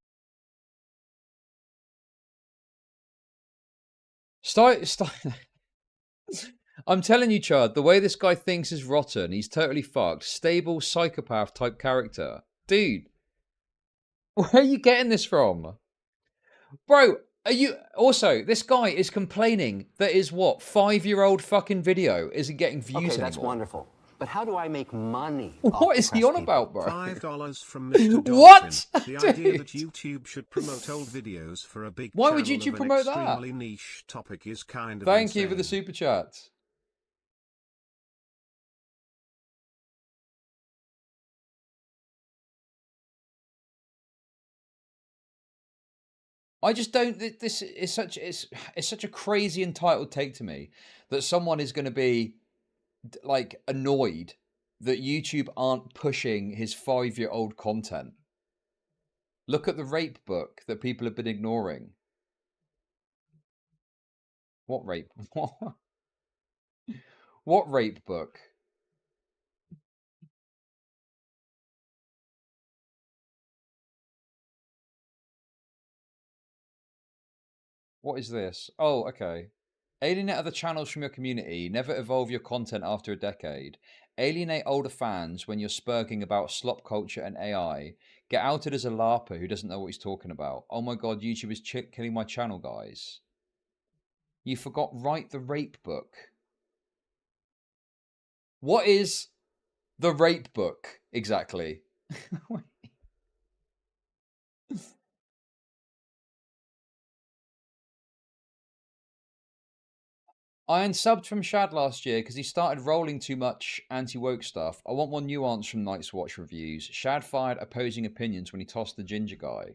Start. I'm telling you, Chud, the way this guy thinks is rotten. He's totally fucked. Stable psychopath type character. Dude. Where are you getting this from? Bro, are you... Also, this guy is complaining that his, 5-year-old fucking video isn't getting views anymore. Okay, that's wonderful. But how do I make money? What is he on about, bro? $5 from Mr. Dolphin. What? The idea that YouTube should promote old videos for a big Why would channel YouTube of promote an that? extremely niche topic is kind of Thank you for the insane. super chat. I just don't. This is such. It's such a crazy entitled take to me that someone is going to be like annoyed that YouTube aren't pushing his 5-year-old content. Look at the rape book that people have been ignoring. What rape? What rape book? What is this? Oh, okay. Alienate other channels from your community. Never evolve your content after a decade. Alienate older fans when you're spurging about slop culture and AI. Get outed as a LARPer who doesn't know what he's talking about. Oh my god, YouTube is killing my channel, guys. You forgot write the rape book. What is the rape book exactly? I unsubbed from Shad last year because he started rolling too much anti-woke stuff. I want more nuance from Night's Watch reviews. Shad fired opposing opinions when he tossed the ginger guy.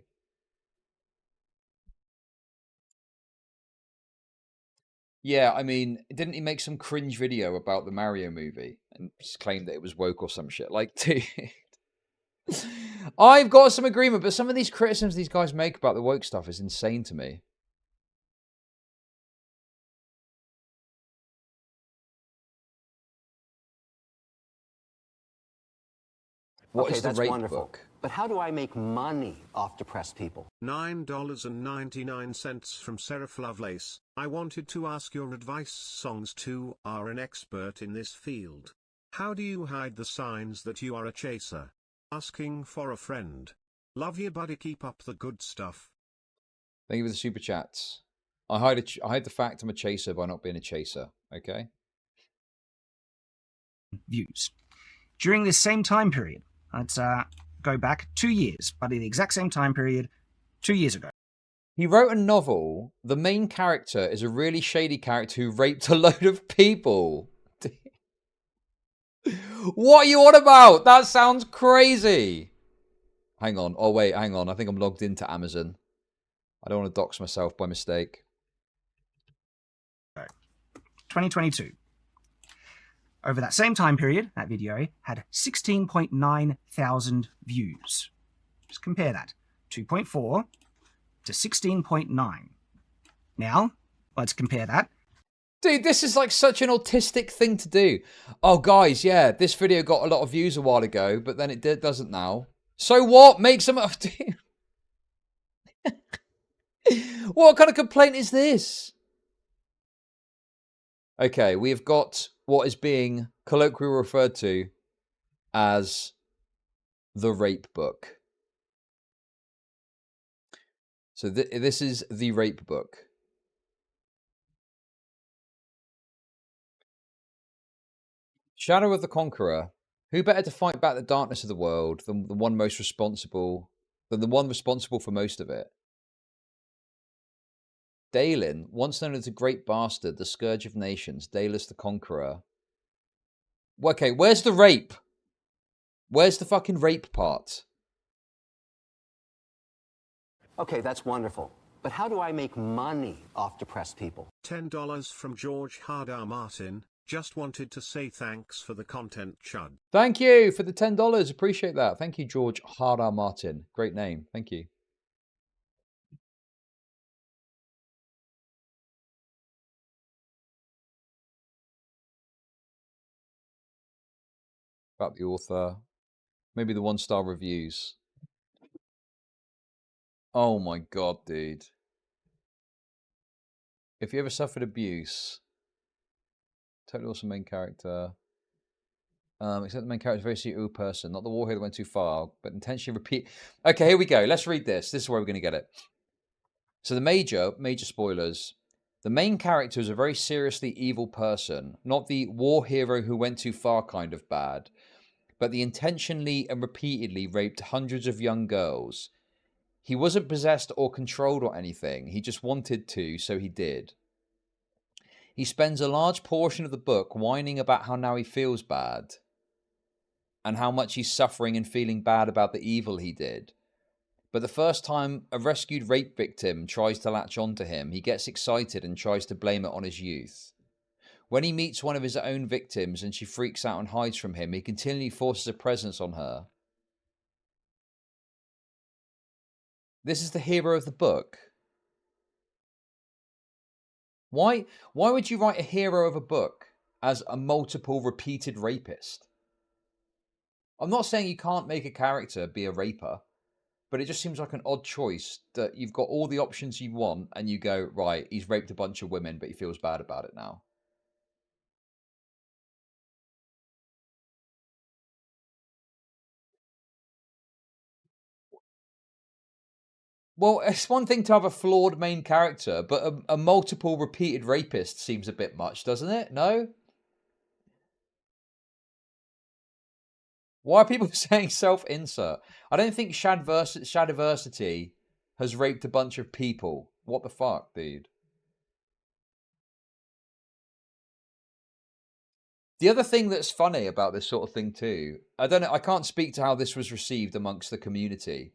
Yeah, I mean, didn't he make some cringe video about the Mario movie and just claimed that it was woke or some shit? Like, dude. I've got some agreement, but some of these criticisms these guys make about the woke stuff is insane to me. What is the rape book? But how do I make money off depressed people? $9.99 from Seraph Lovelace. I wanted to ask your advice. Songs 2 are an expert in this field. How do you hide the signs that you are a chaser? Asking for a friend. Love you, buddy. Keep up the good stuff. Thank you for the super chats. I hide the fact I'm a chaser by not being a chaser. Okay. Views. During this same time period, let's go back 2 years, but in the exact same time period 2 years ago. He wrote a novel. The main character is a really shady character who raped a load of people. What are you on about? That sounds crazy. Hang on. Oh, wait, hang on. I think I'm logged into Amazon. I don't want to dox myself by mistake. 2022. Over that same time period, that video had 16.9 thousand views. Just compare that. 2.4 to 16.9. Now, let's compare that. Dude, this is like such an autistic thing to do. Oh, guys, yeah, this video got a lot of views a while ago, but then it doesn't now. So what? Make some... What kind of complaint is this? Okay, we have got what is being colloquially referred to as the rape book. So this is the rape book. Shadow of the Conqueror. Who better to fight back the darkness of the world than the one responsible for most of it? Dalen, once known as the Great Bastard, the Scourge of Nations, Dalus the Conqueror. Okay, where's the rape? Where's the fucking rape part? Okay, that's wonderful. But how do I make money off depressed people? $10 from George Hardar Martin. Just wanted to say thanks for the content, Chud. Thank you for the $10. Appreciate that. Thank you, George Hardar Martin. Great name. Thank you. About the author. Maybe the 1-star reviews. Oh my god, dude. If you ever suffered abuse, totally awesome main character. Except the main character is a very sweet person, not the war hero that went too far, but intentionally repeat. Okay, here we go. Let's read this. This is where we're going to get it. So the major spoilers. The main character is a very seriously evil person, not the war hero who went too far kind of bad, but the intentionally and repeatedly raped hundreds of young girls. He wasn't possessed or controlled or anything. He just wanted to, so he did. He spends a large portion of the book whining about how now he feels bad and how much he's suffering and feeling bad about the evil he did. But the first time a rescued rape victim tries to latch onto him, he gets excited and tries to blame it on his youth. When he meets one of his own victims and she freaks out and hides from him, he continually forces a presence on her. This is the hero of the book. Why would you write a hero of a book as a multiple repeated rapist? I'm not saying you can't make a character be a raper, but it just seems like an odd choice that you've got all the options you want and you go, right, he's raped a bunch of women, but he feels bad about it now. Well, it's one thing to have a flawed main character, but a multiple repeated rapist seems a bit much, doesn't it? No? Why are people saying self-insert? I don't think Shadiversity has raped a bunch of people. What the fuck, dude? The other thing that's funny about this sort of thing too, I don't know, I can't speak to how this was received amongst the community,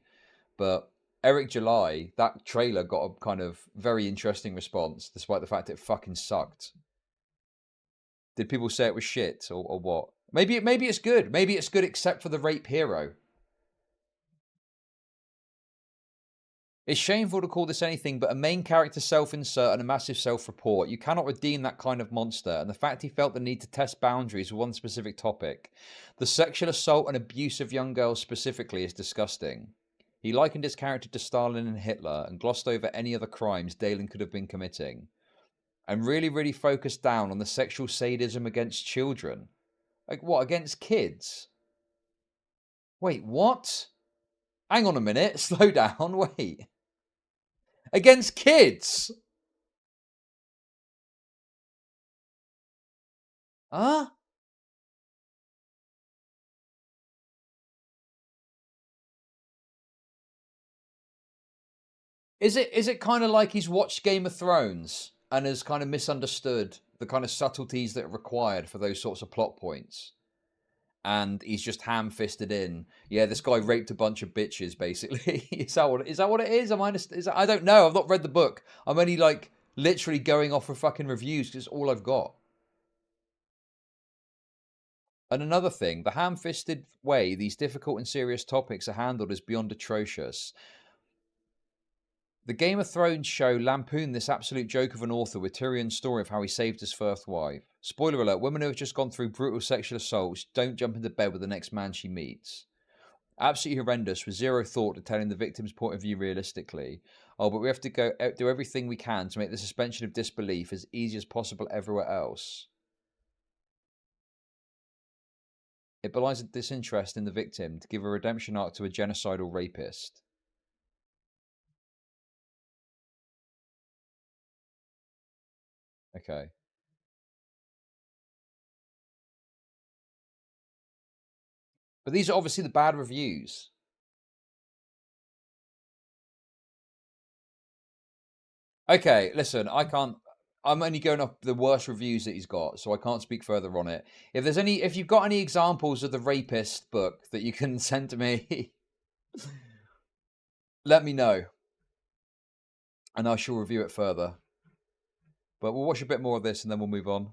but Eric July, that trailer got a kind of very interesting response, despite the fact it fucking sucked. Did people say it was shit or what? Maybe it's good. Maybe it's good except for the rape hero. It's shameful to call this anything but a main character self-insert and a massive self-report. You cannot redeem that kind of monster, and the fact he felt the need to test boundaries with one specific topic, the sexual assault and abuse of young girls specifically, is disgusting. He likened his character to Stalin and Hitler and glossed over any other crimes Dalen could have been committing, and really focused down on the sexual sadism against children. Like what, against kids? Wait, what? Hang on a minute, slow down, wait. Against kids? Huh? Is it kind of like he's watched Game of Thrones and has kind of misunderstood the kind of subtleties that are required for those sorts of plot points? And he's just ham-fisted in. Yeah, this guy raped a bunch of bitches, basically. Is that what it is? I don't know. I've not read the book. I'm only like literally going off of fucking reviews because it's all I've got. And another thing, the ham-fisted way these difficult and serious topics are handled is beyond atrocious. The Game of Thrones show lampooned this absolute joke of an author with Tyrion's story of how he saved his first wife. Spoiler alert, women who have just gone through brutal sexual assaults don't jump into bed with the next man she meets. Absolutely horrendous, with zero thought to telling the victim's point of view realistically. Oh, but we have to go do everything we can to make the suspension of disbelief as easy as possible everywhere else. It belies a disinterest in the victim to give a redemption arc to a genocidal rapist. Okay. But these are obviously the bad reviews. Okay, listen, I'm only going off the worst reviews that he's got, so I can't speak further on it. If you've got any examples of the rapist book that you can send to me, let me know. And I shall review it further. But we'll watch a bit more of this and then we'll move on.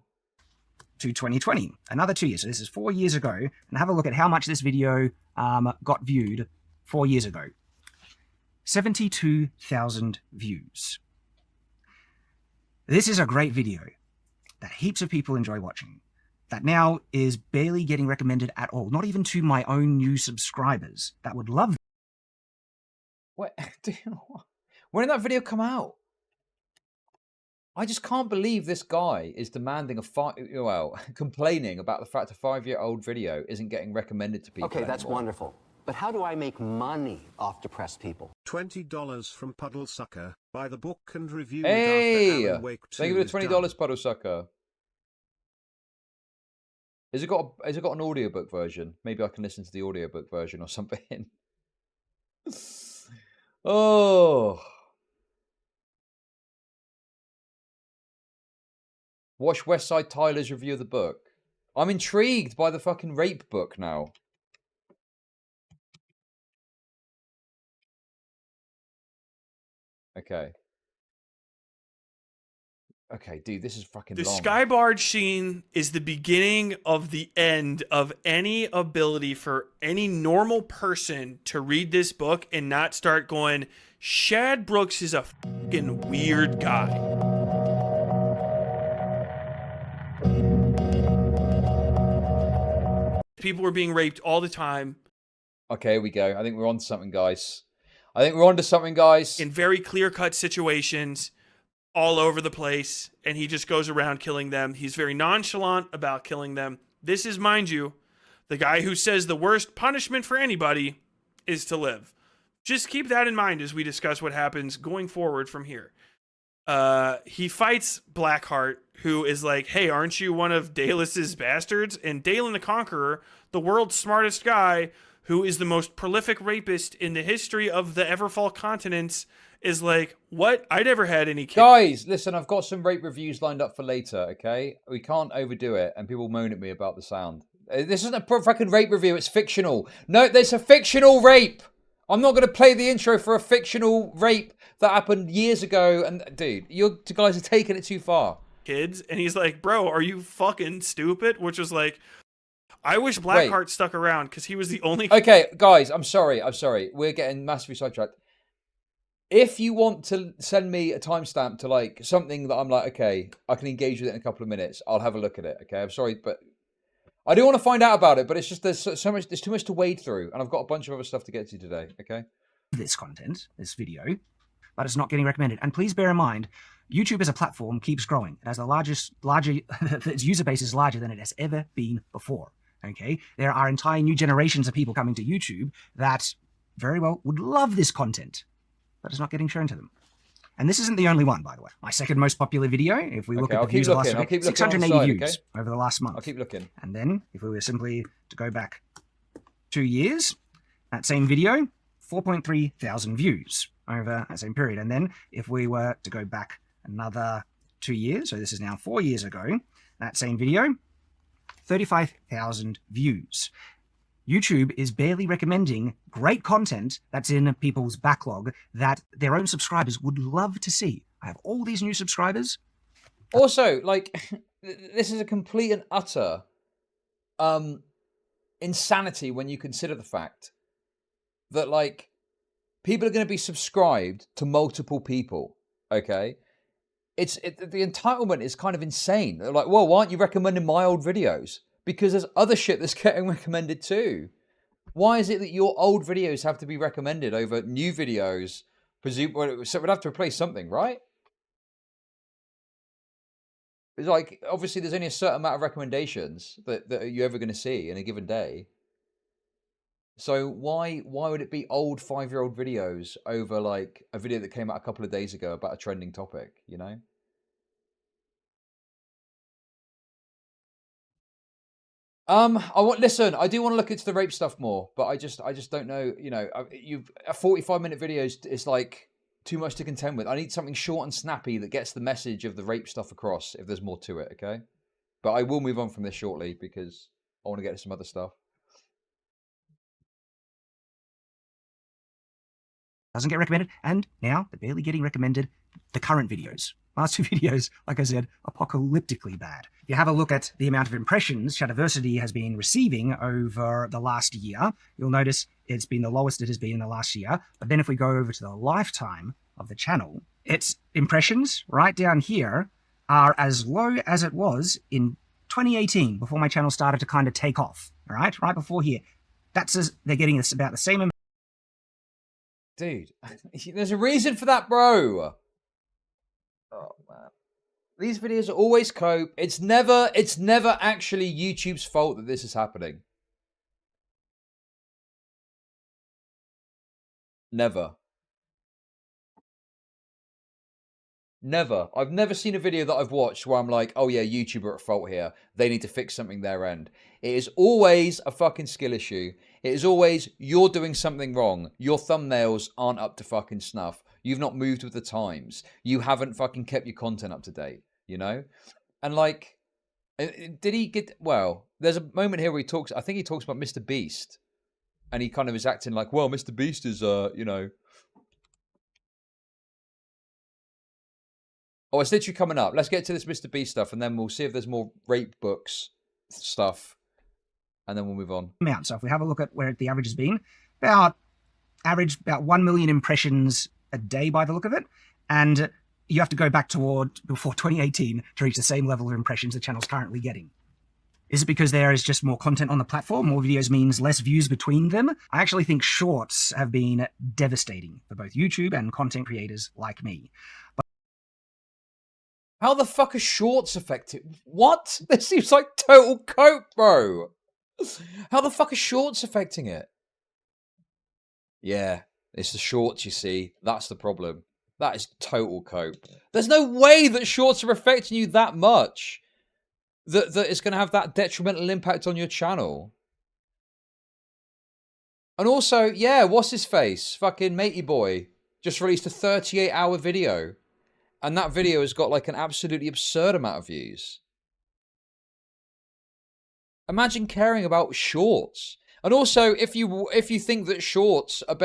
To 2020, another 2 years. So this is 4 years ago. And have a look at how much this video got viewed 4 years ago. 72,000 views. This is a great video that heaps of people enjoy watching. That now is barely getting recommended at all. Not even to my own new subscribers that would love it. What? When did that video come out? I just can't believe this guy is demanding complaining about the fact a 5-year-old video isn't getting recommended to people. Okay, that's anymore. wonderful. But how do I make money off depressed people? $20 from Puddlesucker. Buy the book and review Hey! it after Alan Wake 2 Thank you for is the done. $20, Puddlesucker. Has it got an audiobook version? Maybe I can listen to the audiobook version or something. Oh. Watch Westside Tyler's review of the book. I'm intrigued by the fucking rape book now. Okay. Okay, dude, this is fucking The long. sky barge scene is the beginning of the end of any ability for any normal person to read this book and not start going, Shad Brooks is a fucking weird guy. People were being raped all the time. Okay, here we go. I think we're on to something, guys. In very clear-cut situations, all over the place, and he just goes around killing them. He's very nonchalant about killing them. This is, mind you, the guy who says the worst punishment for anybody is to live. Just keep that in mind as we discuss what happens going forward from here. He fights Blackheart, who is like, hey, aren't you one of Daelus's bastards? And Dalen the Conqueror, the world's smartest guy, who is the most prolific rapist in the history of the Everfall continents, is like, what? I never had any kids. Guys, listen, I've got some rape reviews lined up for later, okay? We can't overdo it, and people moan at me about the sound. This isn't a fucking rape review, it's fictional. No, there's a fictional rape! I'm not going to play the intro for a fictional rape that happened years ago, and dude, you guys are taking it too far. Kids, and he's like, bro, are you fucking stupid? Which was like, I wish Blackheart stuck around, because he was the only... Okay, guys, I'm sorry. We're getting massively sidetracked. If you want to send me a timestamp to like something that I'm like, okay, I can engage with it in a couple of minutes, I'll have a look at it, okay? I'm sorry, but I do want to find out about it, but it's just there's too much to wade through, and I've got a bunch of other stuff to get to today, okay? This content, this video, but it's not getting recommended. And please bear in mind, YouTube as a platform keeps growing. It has its user base is larger than it has ever been before. Okay, there are entire new generations of people coming to YouTube that very well would love this content, but it's not getting shown to them. And this isn't the only one, by the way. My second most popular video, if we look at the views of the last week, 680 views over the last month. I'll keep looking. And then, if we were simply to go back 2 years, that same video, 4.3 thousand views over that same period. And then, if we were to go back another 2 years, so this is now 4 years ago, that same video, 35,000 views. YouTube is barely recommending great content that's in people's backlog that their own subscribers would love to see. I have all these new subscribers. Also, like, this is a complete and utter insanity when you consider the fact that, like, people are going to be subscribed to multiple people, okay? The entitlement is kind of insane. They're like, well, why aren't you recommending my old videos? Because there's other shit that's getting recommended too. Why is it that your old videos have to be recommended over new videos Presumably, so we'd have to replace something, right? It's like, obviously, there's only a certain amount of recommendations that you're ever going to see in a given day. So why would it be old 5-year-old videos over like a video that came out a couple of days ago about a trending topic, you know? Listen, I do want to look into the rape stuff more, but I just don't know, you know, a 45-minute video is like too much to contend with. I need something short and snappy that gets the message of the rape stuff across if there's more to it, okay? But I will move on from this shortly because I want to get to some other stuff. Doesn't get recommended, and now they're barely getting recommended the current videos. Last two videos, like I said, apocalyptically bad. If you have a look at the amount of impressions Shadiversity has been receiving over the last year, you'll notice it's been the lowest it has been in the last year. But then if we go over to the lifetime of the channel, its impressions right down here are as low as it was in 2018, before my channel started to kind of take off, all right before here. They're getting this about the same amount. Dude, there's a reason for that, bro. Oh man, these videos are always cope. It's never actually YouTube's fault that this is happening. Never. Never. I've never seen a video that I've watched where I'm like, oh yeah, YouTube are at fault here. They need to fix something their end. It is always a fucking skill issue. It is always, you're doing something wrong. Your thumbnails aren't up to fucking snuff. You've not moved with the times. You haven't fucking kept your content up to date, you know? And like, did he get, well, there's a moment here where I think he talks about Mr. Beast. And he kind of is acting like, well, Mr. Beast is, you know. Oh, it's literally coming up. Let's get to this Mr. Beast stuff, and then we'll see if there's more rape books stuff, and then we'll move on. So if we have a look at where the average has been, about 1 million impressions a day by the look of it, and you have to go back toward before 2018 to reach the same level of impressions the channel's currently getting. Is it because there is just more content on the platform? More videos means less views between them? I actually think shorts have been devastating for both YouTube and content creators like me. How the fuck are shorts affected? What? This seems like total cope, bro. How the fuck are shorts affecting it? Yeah, it's the shorts, you see. That's the problem. That is total cope. There's no way that shorts are affecting you that much. That it's going to have that detrimental impact on your channel. And also, yeah, what's his face? Fucking Matey Boy just released a 38-hour video. And that video has got like an absolutely absurd amount of views. Imagine caring about shorts. And also, if you think that shorts are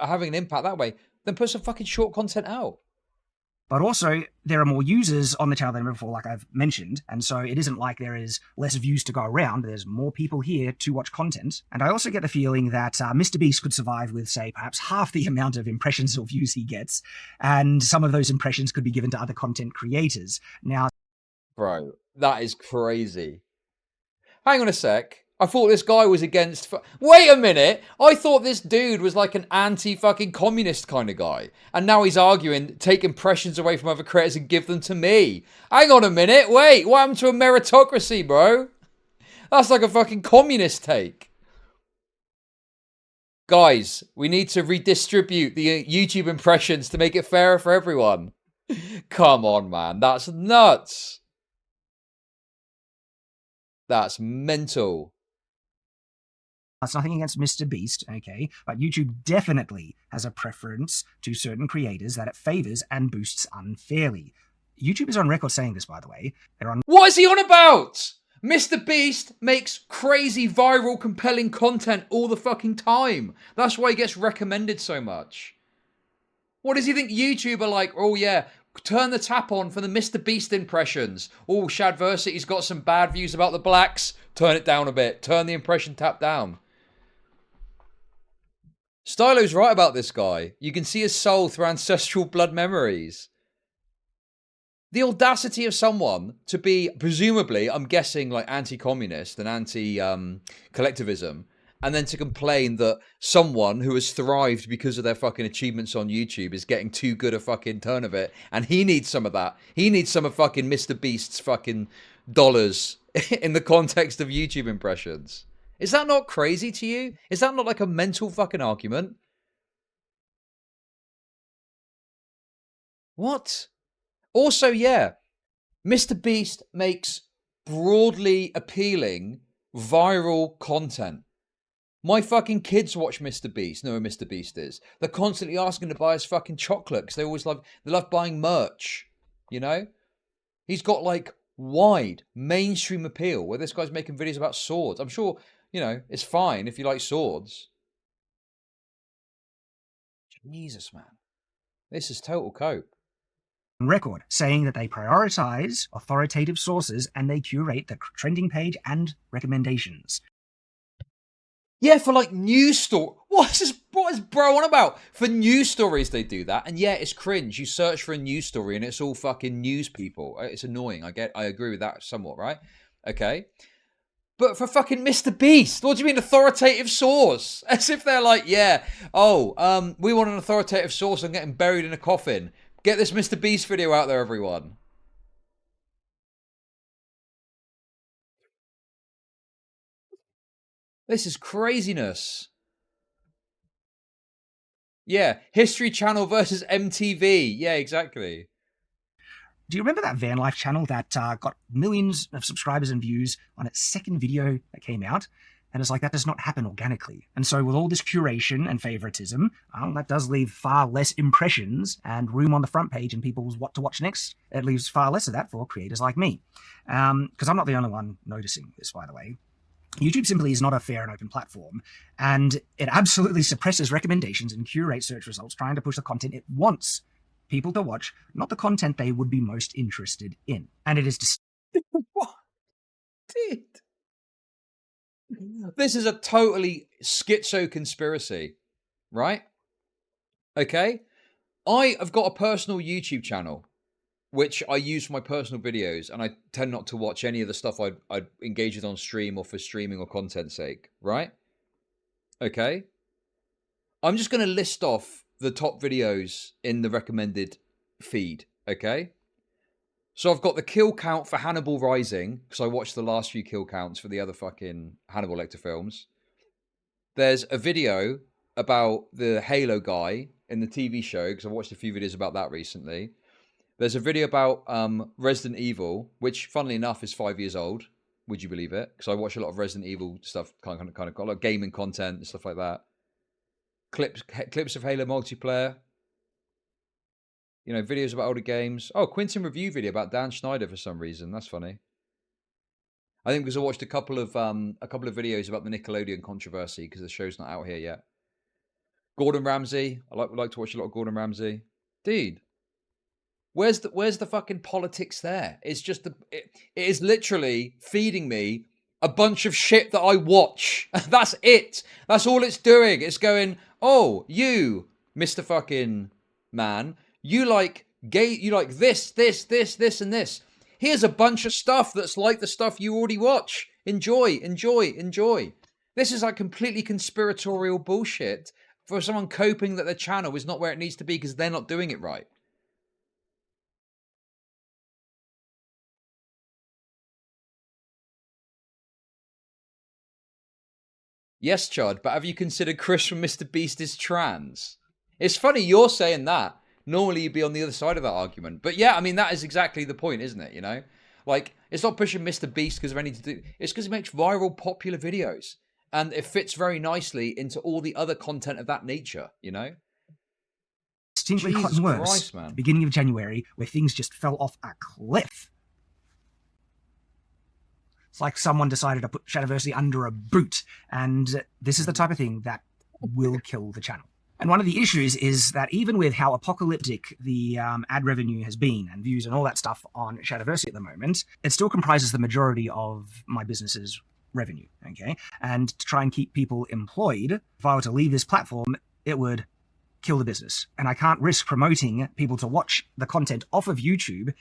having an impact that way, then put some fucking short content out. But also, there are more users on the channel than ever before, like I've mentioned, and so it isn't like there is less views to go around. There's more people here to watch content. And I also get the feeling that Mr. Beast could survive with, say, perhaps half the amount of impressions or views he gets, and some of those impressions could be given to other content creators. Now, bro, that is crazy. Hang on a sec. I thought this guy was against... Wait a minute! I thought this dude was like an anti-fucking communist kind of guy. And now he's arguing, take impressions away from other creators and give them to me. Hang on a minute, wait! What happened to a meritocracy, bro? That's like a fucking communist take. Guys, we need to redistribute the YouTube impressions to make it fairer for everyone. Come on, man. That's nuts. That's mental. it's nothing against Mr. Beast, okay, but YouTube definitely has a preference to certain creators that it favors and boosts unfairly. YouTube is on record saying this, by the way. What is he on about? Mr. Beast makes crazy, viral, compelling content all the fucking time. That's why he gets recommended so much. What does he think YouTube are like? Oh yeah, turn the tap on for the Mr. Beast impressions. Oh, Shadversity's got some bad views about the blacks. Turn it down a bit. Turn the impression tap down. Stylo's right about this guy. You can see his soul through ancestral blood memories. The audacity of someone to be, presumably, I'm guessing, like anti-communist and anti-collectivism, and then to complain that someone who has thrived because of their fucking achievements on YouTube is getting too good a fucking turn of it, and he needs some of that. He needs some of fucking Mr. Beast's fucking dollars in the context of YouTube impressions. Is that not crazy to you? Is that not like a mental fucking argument? What? Also, yeah, Mr. Beast makes broadly appealing viral content. My fucking kids watch Mr. Beast, know who Mr. Beast is. They're constantly asking to buy us fucking chocolate because they love buying merch, you know? He's got like wide mainstream appeal where this guy's making videos about swords. I'm sure, you know, it's fine if you like swords. Jesus, man. This is total cope. Record saying that they prioritize authoritative sources and they curate the trending page and recommendations. Yeah, for like news story. What is bro on about? For news stories they do that, and yeah, it's cringe. You search for a news story and it's all fucking news people. It's annoying. I agree with that somewhat, right? Okay. But for fucking Mr. Beast, what do you mean authoritative source? As if they're like, yeah, we want an authoritative source on getting buried in a coffin. Get this Mr. Beast video out there, everyone. This is craziness. Yeah, History Channel versus MTV. Yeah, exactly. Do you remember that van life channel that got millions of subscribers and views on its second video that came out? And it's like, that does not happen organically. And so with all this curation and favoritism, that does leave far less impressions and room on the front page and people's what to watch next. It leaves far less of that for creators like me. Because I'm not the only one noticing this, by the way. YouTube simply is not a fair and open platform, and it absolutely suppresses recommendations and curates search results, trying to push the content it wants people to watch, not the content they would be most interested in. And it is What? Dude. This is a totally schizo conspiracy, right? Okay? I have got a personal YouTube channel, which I use for my personal videos, and I tend not to watch any of the stuff I'd engage with on stream or for streaming or content's sake, right? Okay? I'm just going to list off the top videos in the recommended feed, okay? So I've got the kill count for Hannibal Rising, because I watched the last few kill counts for the other fucking Hannibal Lecter films. There's a video about the Halo guy in the TV show, because I've watched a few videos about that recently. There's a video about Resident Evil, which, funnily enough, is 5 years old. Would you believe it? Because I watch a lot of Resident Evil stuff, kind of got a lot of gaming content and stuff like that. Clips of Halo multiplayer. You know, videos about older games. Oh, Quinton review video about Dan Schneider for some reason. That's funny. I think because I watched a couple of videos about the Nickelodeon controversy because the show's not out here yet. Gordon Ramsay. I like to watch a lot of Gordon Ramsay. Dude. Where's the fucking politics there? It's just it is literally feeding me a bunch of shit that I watch. That's it. That's all it's doing. It's going, oh, you, Mr. fucking man, you like this, and this. Here's a bunch of stuff that's like the stuff you already watch. Enjoy. This is like completely conspiratorial bullshit for someone coping that their channel is not where it needs to be because they're not doing it right. Yes, Chud, but have you considered Chris from Mr. Beast is trans? It's funny you're saying that. Normally you'd be on the other side of that argument. But yeah, I mean, that is exactly the point, isn't it? You know? Like, it's not pushing Mr. Beast because of anything to do. It's because he makes viral, popular videos. And it fits very nicely into all the other content of that nature, you know? Distinctly gotten worse at the beginning of January, where things just fell off a cliff. It's like someone decided to put Shadiversity under a boot, and this is the type of thing that will kill the channel. And one of the issues is that even with how apocalyptic the ad revenue has been and views and all that stuff on Shadiversity at the moment, it still comprises the majority of my business's revenue, okay? And to try and keep people employed, if I were to leave this platform, it would kill the business. And I can't risk promoting people to watch the content off of YouTube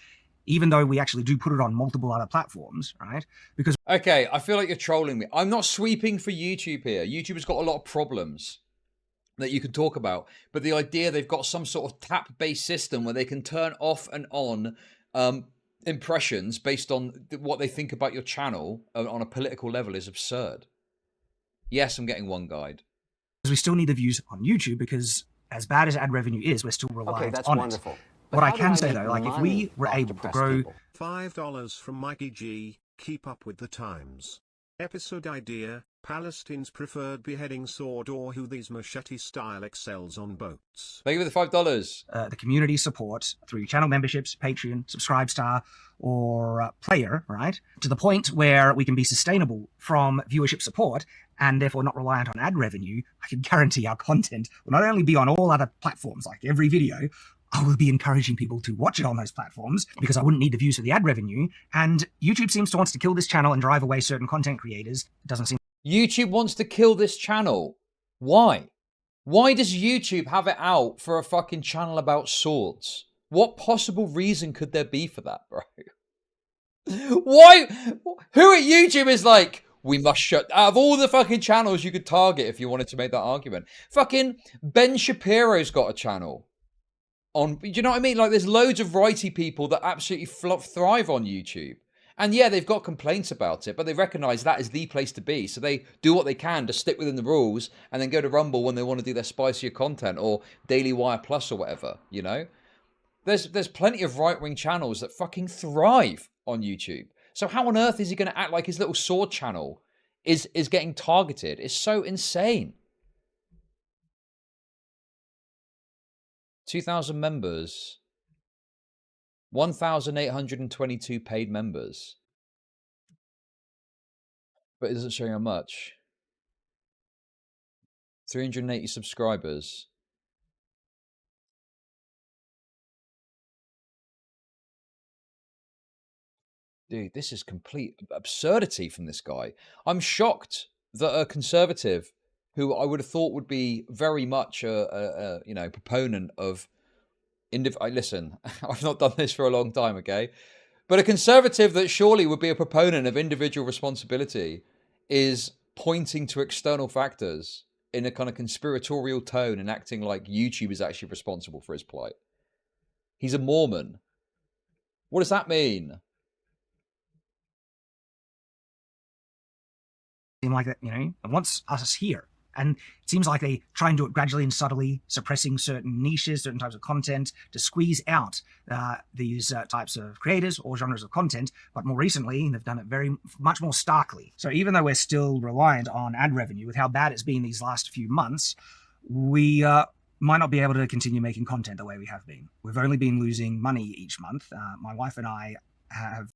even though we actually do put it on multiple other platforms, right? Because okay, I feel like you're trolling me. I'm not sweeping for YouTube here. YouTube has got a lot of problems that you can talk about, but the idea they've got some sort of tap-based system where they can turn off and on impressions based on what they think about your channel on a political level is absurd. Yes, I'm getting one guide. we still need the views on YouTube, because as bad as ad revenue is, we're still reliant that's on wonderful. it. But What I how do can I say make though, like if money we were off able to depressed grow people? $5 from Mikey G. Keep up with the times. Episode idea: Palestine's preferred beheading sword, or who these machete style excels on boats. Thank you for the $5. the community support through channel memberships, Patreon, Subscribestar, or Player, right? To the point where we can be sustainable from viewership support and therefore not reliant on ad revenue. I can guarantee our content will not only be on all other platforms, like every video, I will be encouraging people to watch it on those platforms because I wouldn't need the views for the ad revenue. And YouTube seems to want to kill this channel and drive away certain content creators. It doesn't seem YouTube wants to kill this channel. Why? Why does YouTube have it out for a fucking channel about swords? What possible reason could there be for that, bro? Why? Who at YouTube is like, we must shut... Out of all the fucking channels you could target if you wanted to make that argument. Fucking Ben Shapiro's got a channel. Do you know what I mean? Like, there's loads of righty people that absolutely thrive on YouTube. And yeah, they've got complaints about it, but they recognize that is the place to be. So they do what they can to stick within the rules and then go to Rumble when they want to do their spicier content or Daily Wire Plus or whatever, you know? There's plenty of right-wing channels that fucking thrive on YouTube. So how on earth is he going to act like his little sword channel is getting targeted? It's so insane. 2,000 members. 1,822 paid members. But it doesn't show you how much. 380 subscribers. Dude, this is complete absurdity from this guy. I'm shocked that a conservative, who I would have thought would be very much a proponent of... Listen, I've not done this for a long time, okay? But a conservative that surely would be a proponent of individual responsibility is pointing to external factors in a kind of conspiratorial tone and acting like YouTube is actually responsible for his plight. He's a Mormon. What does that mean? seem like that, you know, it wants us here. And it seems like they try and do it gradually and subtly, suppressing certain niches, certain types of content to squeeze out these types of creators or genres of content. But more recently, they've done it much more starkly. So even though we're still reliant on ad revenue, with how bad it's been these last few months, we might not be able to continue making content the way we have been. We've only been losing money each month. My wife and I have...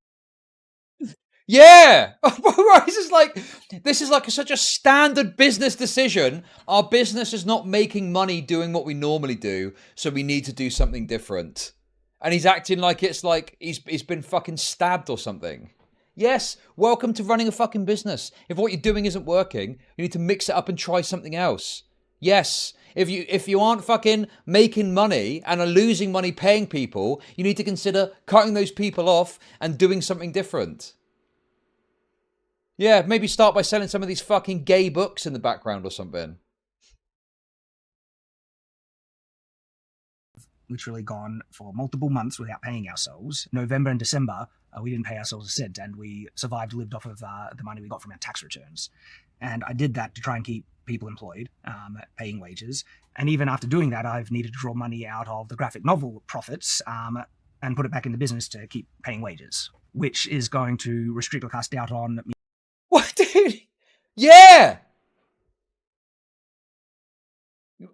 Yeah, this is like such a standard business decision. Our business is not making money doing what we normally do, so we need to do something different. And he's acting like it's like he's been fucking stabbed or something. Yes, welcome to running a fucking business. If what you're doing isn't working, you need to mix it up and try something else. Yes, if you aren't fucking making money and are losing money paying people, you need to consider cutting those people off and doing something different. Yeah, maybe start by selling some of these fucking gay books in the background or something. Literally gone for multiple months without paying ourselves. November and December, we didn't pay ourselves a cent, and we lived off of the money we got from our tax returns. And I did that to try and keep people employed, paying wages. And even after doing that, I've needed to draw money out of the graphic novel profits and put it back in the business to keep paying wages, which is going to restrict or cast doubt on me. What, dude? Yeah!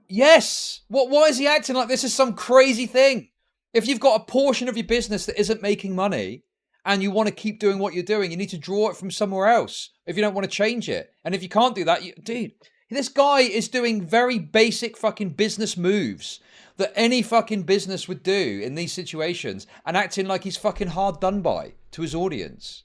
Yes! Why is he acting like this is some crazy thing? If you've got a portion of your business that isn't making money and you want to keep doing what you're doing, you need to draw it from somewhere else if you don't want to change it. And if you can't do that, dude, this guy is doing very basic fucking business moves that any fucking business would do in these situations and acting like he's fucking hard done by to his audience.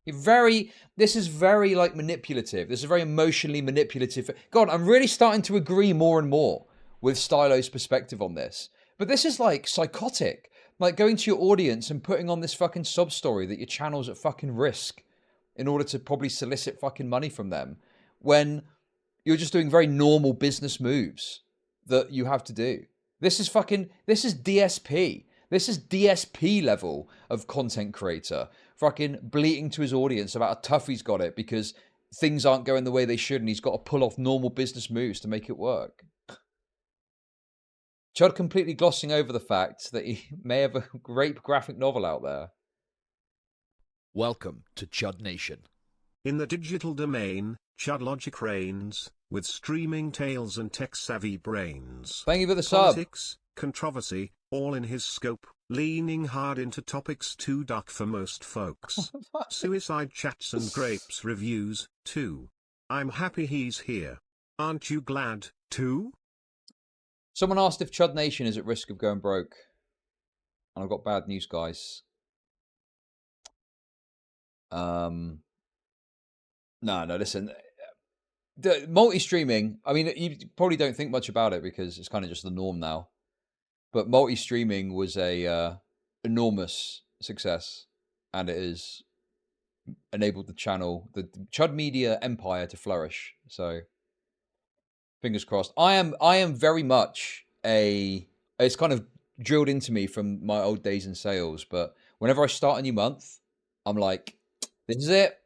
This is very like manipulative. This is very emotionally manipulative. God, I'm really starting to agree more and more with Stylo's perspective on this. But this is like psychotic. Like going to your audience and putting on this fucking sob story that your channel's at fucking risk in order to probably solicit fucking money from them when you're just doing very normal business moves that you have to do. This is DSP. This is DSP level of content creator. Fucking bleating to his audience about how tough he's got it because things aren't going the way they should and he's got to pull off normal business moves to make it work. Chud completely glossing over the fact that he may have a great graphic novel out there. Welcome to Chud Nation. In the digital domain, chudlogic reigns, with streaming tales and tech-savvy brains. Thank you for the sub. Politics, controversy, all in his scope, leaning hard into topics too dark for most folks. Suicide chats and grapes reviews, too. I'm happy he's here. Aren't you glad, too? Someone asked if Chud Nation is at risk of going broke. And I've got bad news, guys. No, listen. The multi-streaming, I mean, you probably don't think much about it because it's kind of just the norm now. But multi-streaming was a enormous success. And it has enabled the channel, the Chud Media empire to flourish. So, fingers crossed. I am very much it's kind of drilled into me from my old days in sales. But whenever I start a new month, I'm like, this is it.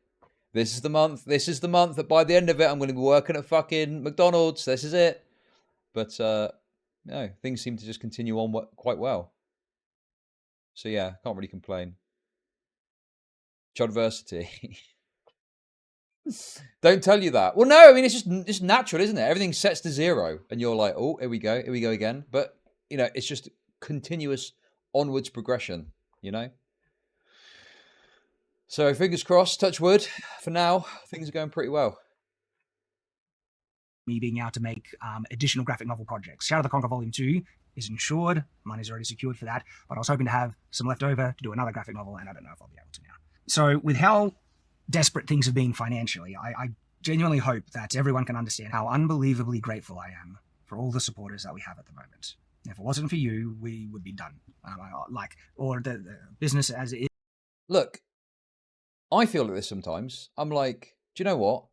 This is the month. This is the month that by the end of it, I'm going to be working at fucking McDonald's. This is it. But no, things seem to just continue on quite well. So yeah, can't really complain. Chudversity. Don't tell you that. Well, no, I mean, it's just natural, isn't it? Everything sets to zero. And you're like, oh, here we go again. But, you know, it's just continuous onwards progression, you know? So fingers crossed, touch wood. For now, things are going pretty well. Me being able to make additional graphic novel projects. Shadow the Conquer Volume 2 is insured. Money's already secured for that. But I was hoping to have some left over to do another graphic novel, and I don't know if I'll be able to now. So with how desperate things have been financially, I genuinely hope that everyone can understand how unbelievably grateful I am for all the supporters that we have at the moment. If it wasn't for you, we would be done. Or the business as it is. Look, I feel like this sometimes. I'm like, do you know what?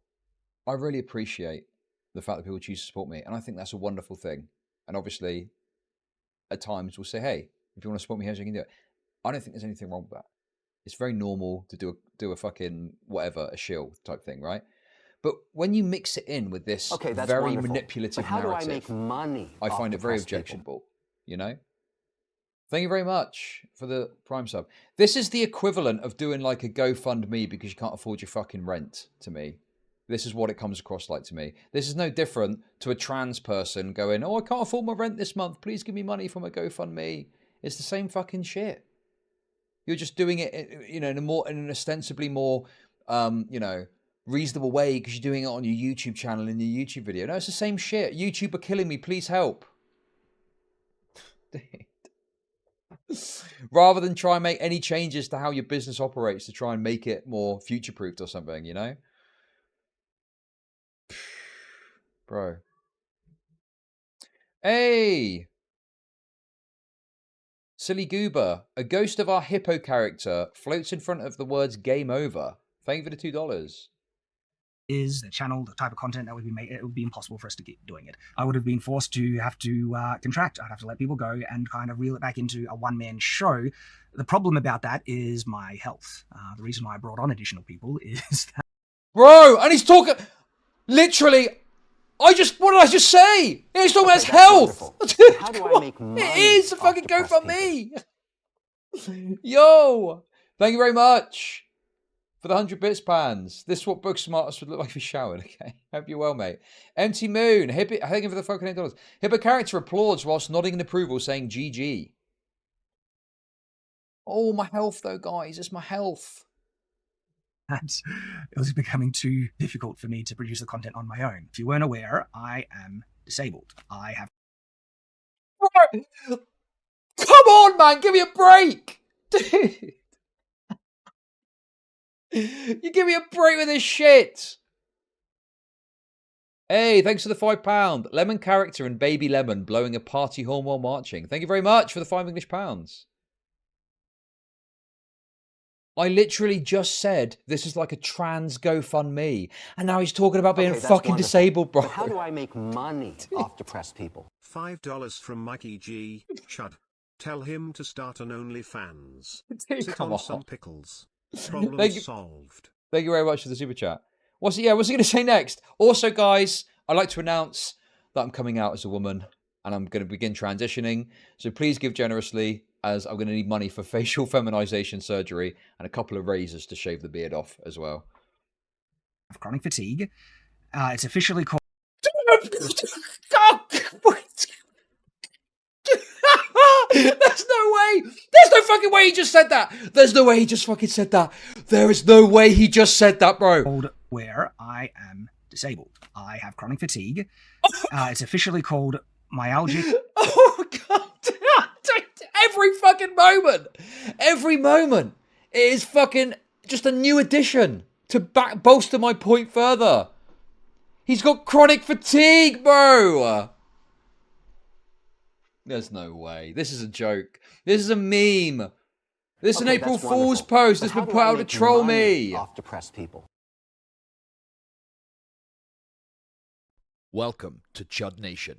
I really appreciate the fact that people choose to support me. And I think that's a wonderful thing. And obviously, at times we'll say, hey, if you want to support me, here's how you can do it. I don't think there's anything wrong with that. It's very normal to do a fucking whatever, a shill type thing, right? But when you mix it in with this very wonderful. manipulative but how narrative, do I make money? I find it very objectionable, you know? Thank you very much for the Prime sub. This is the equivalent of doing like a GoFundMe because you can't afford your fucking rent to me. This is what it comes across like to me. This is no different to a trans person going, oh, I can't afford my rent this month. Please give me money from a GoFundMe. It's the same fucking shit. You're just doing it, you know, in an ostensibly more, you know, reasonable way because you're doing it on your YouTube channel in your YouTube video. No, it's the same shit. YouTube are killing me. Please help. Rather than try and make any changes to how your business operates to try and make it more future-proofed or something, you know? Bro. Hey! Silly Goober, a ghost of our hippo character floats in front of the words game over. Thank you for the $2. Is the channel, the type of content that would be made, it would be impossible for us to keep doing it. I would have been forced to have to contract. I'd have to let people go and kind of reel it back into a one-man show. The problem about that is my health. The reason why I brought on additional people is that... Bro, and he's talking... Literally, what did I just say? He's talking about his health. How do I make money? It is a fucking GoFundMe. Yo, thank you very much. For the 100 bits pans. This is what Book Smartest would look like if he showered, okay? Hope you're well, mate. Empty Moon. Thank you for the fucking $8. Hippo character applauds whilst nodding in approval, saying GG. Oh, my health, though, guys. It's my health. And it was becoming too difficult for me to produce the content on my own. If you weren't aware, I am disabled. I have... Come on, man. Give me a break. Dude. You give me a break with this shit. Hey, thanks for the £5. Lemon character and baby lemon blowing a party horn while marching. Thank you very much for the £5 English. I literally just said this is like a trans GoFundMe, and now he's talking about being Okay, that's fucking wonderful. disabled, bro. But how do I make money off depressed people? $5 from Mikey G. Chud. Tell him to start an OnlyFans. Dude, Sit come on on. some pickles. Problem Thank you. solved. Thank you very much for the super chat. What's he going to say next? Also, guys, I'd like to announce that I'm coming out as a woman and I'm going to begin transitioning. So please give generously, as I'm going to need money for facial feminization surgery and a couple of razors to shave the beard off as well. Of chronic fatigue. It's officially called. There's no way. There's no fucking way he just said that. There's no way he just fucking said that. There is no way he just said that, bro. Where I am disabled. I have chronic fatigue. It's officially called myalgic. Oh, God. Every moment, it is fucking just a new addition to bolster my point further. He's got chronic fatigue, bro. There's no way. This is a joke. This is a meme. This is an April Fool's post that's been put out to troll me. Off depressed people. Welcome to Chud Nation.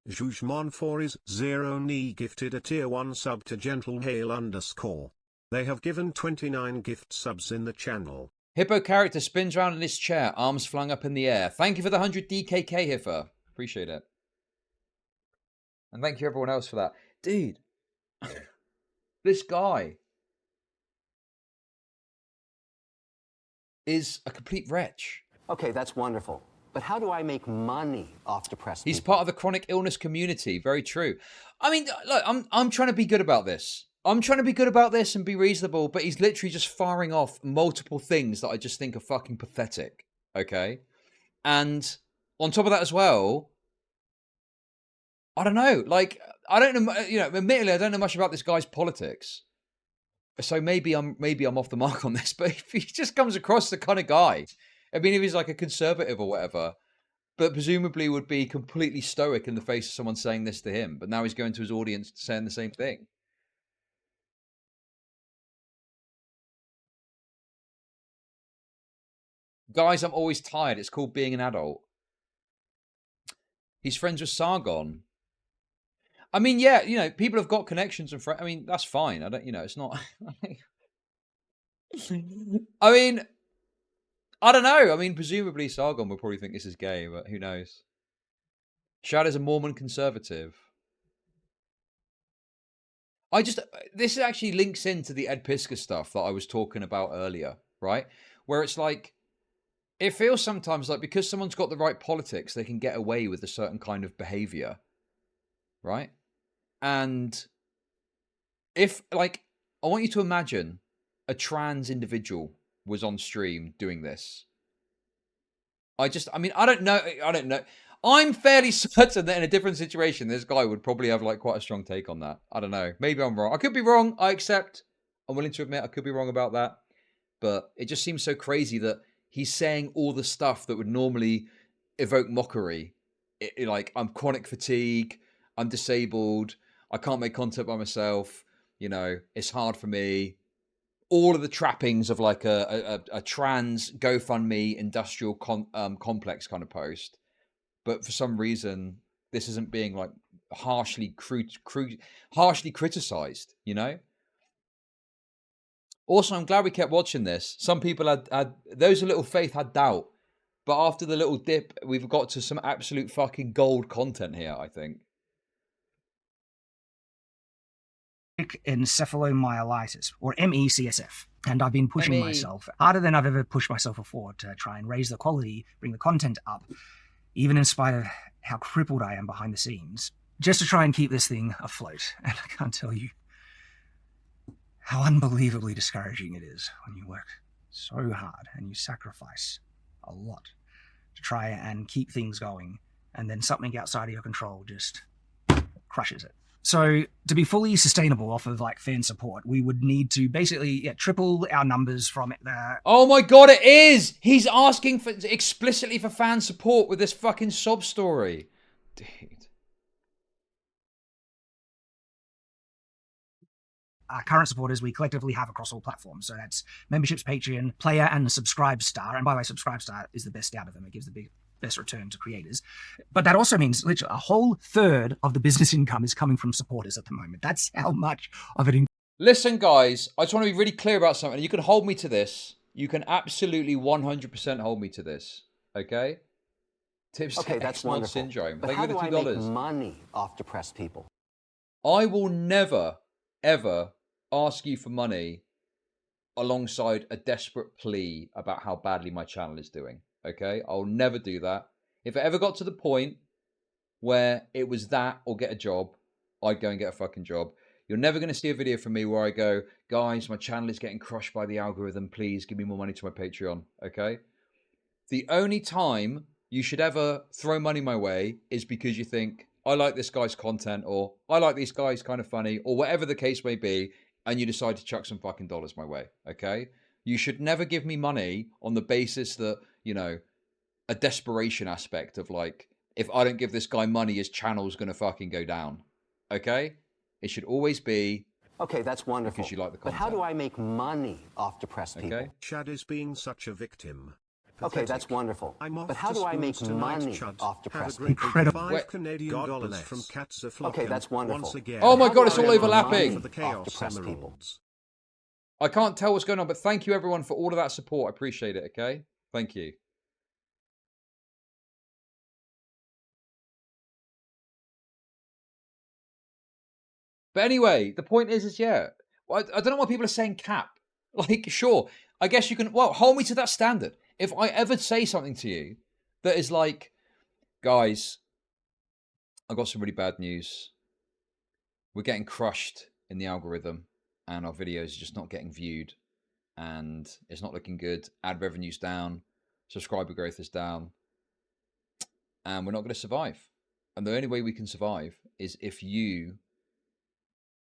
Jujmon4 is 0 knee gifted a tier 1 sub to Gentle Hail _ They have given 29 gift subs in the channel. Hippo character spins around in his chair, arms flung up in the air. Thank you for the 100 DKK, Hippo. Appreciate it. And thank you everyone else for that. Dude, this guy is a complete wretch. Okay, that's wonderful. But how do I make money off depressed people? He's part of the chronic illness community. Very true. I mean, look, I'm trying to be good about this. I'm trying to be good about this and be reasonable, but he's literally just firing off multiple things that I just think are fucking pathetic. Okay? And on top of that as well, I don't know. Like, I don't know, you know, admittedly, I don't know much about this guy's politics. So maybe I'm off the mark on this, but if he just comes across the kind of guy, I mean, if he's like a conservative or whatever, but presumably would be completely stoic in the face of someone saying this to him, but now he's going to his audience saying the same thing. Guys, I'm always tired. It's called being an adult. He's friends with Sargon. I mean, yeah, you know, people have got connections and friends. I mean, that's fine. I don't, you know, it's not. I mean, I don't know. I mean, presumably Sargon will probably think this is gay, but who knows? Shad is a Mormon conservative. This actually links into the Ed Piskor stuff that I was talking about earlier, right? Where it's like, it feels sometimes like because someone's got the right politics, they can get away with a certain kind of behavior, right? And if, like, I want you to imagine a trans individual was on stream doing this. I mean, I don't know. I'm fairly certain that in a different situation, this guy would probably have like quite a strong take on that. I don't know. Maybe I'm wrong. I could be wrong. I accept. I'm willing to admit I could be wrong about that. But it just seems so crazy that he's saying all the stuff that would normally evoke mockery. Like, I'm chronic fatigue. I'm disabled. I can't make content by myself. You know, it's hard for me. All of the trappings of like a trans GoFundMe industrial complex kind of post. But for some reason, this isn't being like harshly criticized, you know? Also, I'm glad we kept watching this. Some people had those of little faith had doubt. But after the little dip, we've got to some absolute fucking gold content here, I think. Encephalomyelitis, or MECSF. And I've been pushing myself harder than I've ever pushed myself before to try and raise the quality, bring the content up, even in spite of how crippled I am behind the scenes, just to try and keep this thing afloat. And I can't tell you how unbelievably discouraging it is when you work so hard and you sacrifice a lot to try and keep things going, and then something outside of your control just crushes it. So to be fully sustainable off of like fan support, we would need to basically triple our numbers from the... Oh my god, it is! He's asking for explicitly for fan support with this fucking sob story. Dude. our current supporters we collectively have across all platforms. So that's memberships, Patreon, player, and the subscribe star. And by the way, subscribe star is the best out of them. It gives the best return to creators. But that also means literally a whole third of the business income is coming from supporters at the moment. That's how much of it. Listen, guys, I just want to be really clear about something. You can hold me to this. You can absolutely 100% hold me to this. Okay? Tips Okay, to that's X-Mod wonderful. syndrome. But Thank how you do for I the make $2. money off depressed people? I will never, ever ask you for money alongside a desperate plea about how badly my channel is doing. Okay? I'll never do that. If it ever got to the point where it was that or get a job, I'd go and get a fucking job. You're never going to see a video from me where I go, guys, my channel is getting crushed by the algorithm. Please give me more money to my Patreon. Okay? The only time you should ever throw money my way is because you think, I like this guy's content, or I like these guys kind of funny, or whatever the case may be, and you decide to chuck some fucking dollars my way. Okay? You should never give me money on the basis that, you know, a desperation aspect of like, if I don't give this guy money, his channel's going to fucking go down. Okay? It should always be... Okay, that's wonderful. Because you like the but content. how do I make money off depressed people? Okay? Chad is being such a victim. Okay, that's wonderful. I'm off but how to do I school make tonight, money Chud. off Have a depressed great people? Incredible. $5 Canadian from Katza Okay, that's wonderful. Once again. Oh my How God, do it's I all make overlapping. money For the off Chaos depressed people? Emeralds. I can't tell what's going on, but thank you everyone for all of that support. I appreciate it, okay? Thank you. But anyway, the point is yeah, I don't know why people are saying cap. Like, sure, I guess you can, well, hold me to that standard. If I ever say something to you that is like, guys, I've got some really bad news. We're getting crushed in the algorithm and our videos are just not getting viewed and it's not looking good. Ad revenue's down, subscriber growth is down, and we're not going to survive. And the only way we can survive is if you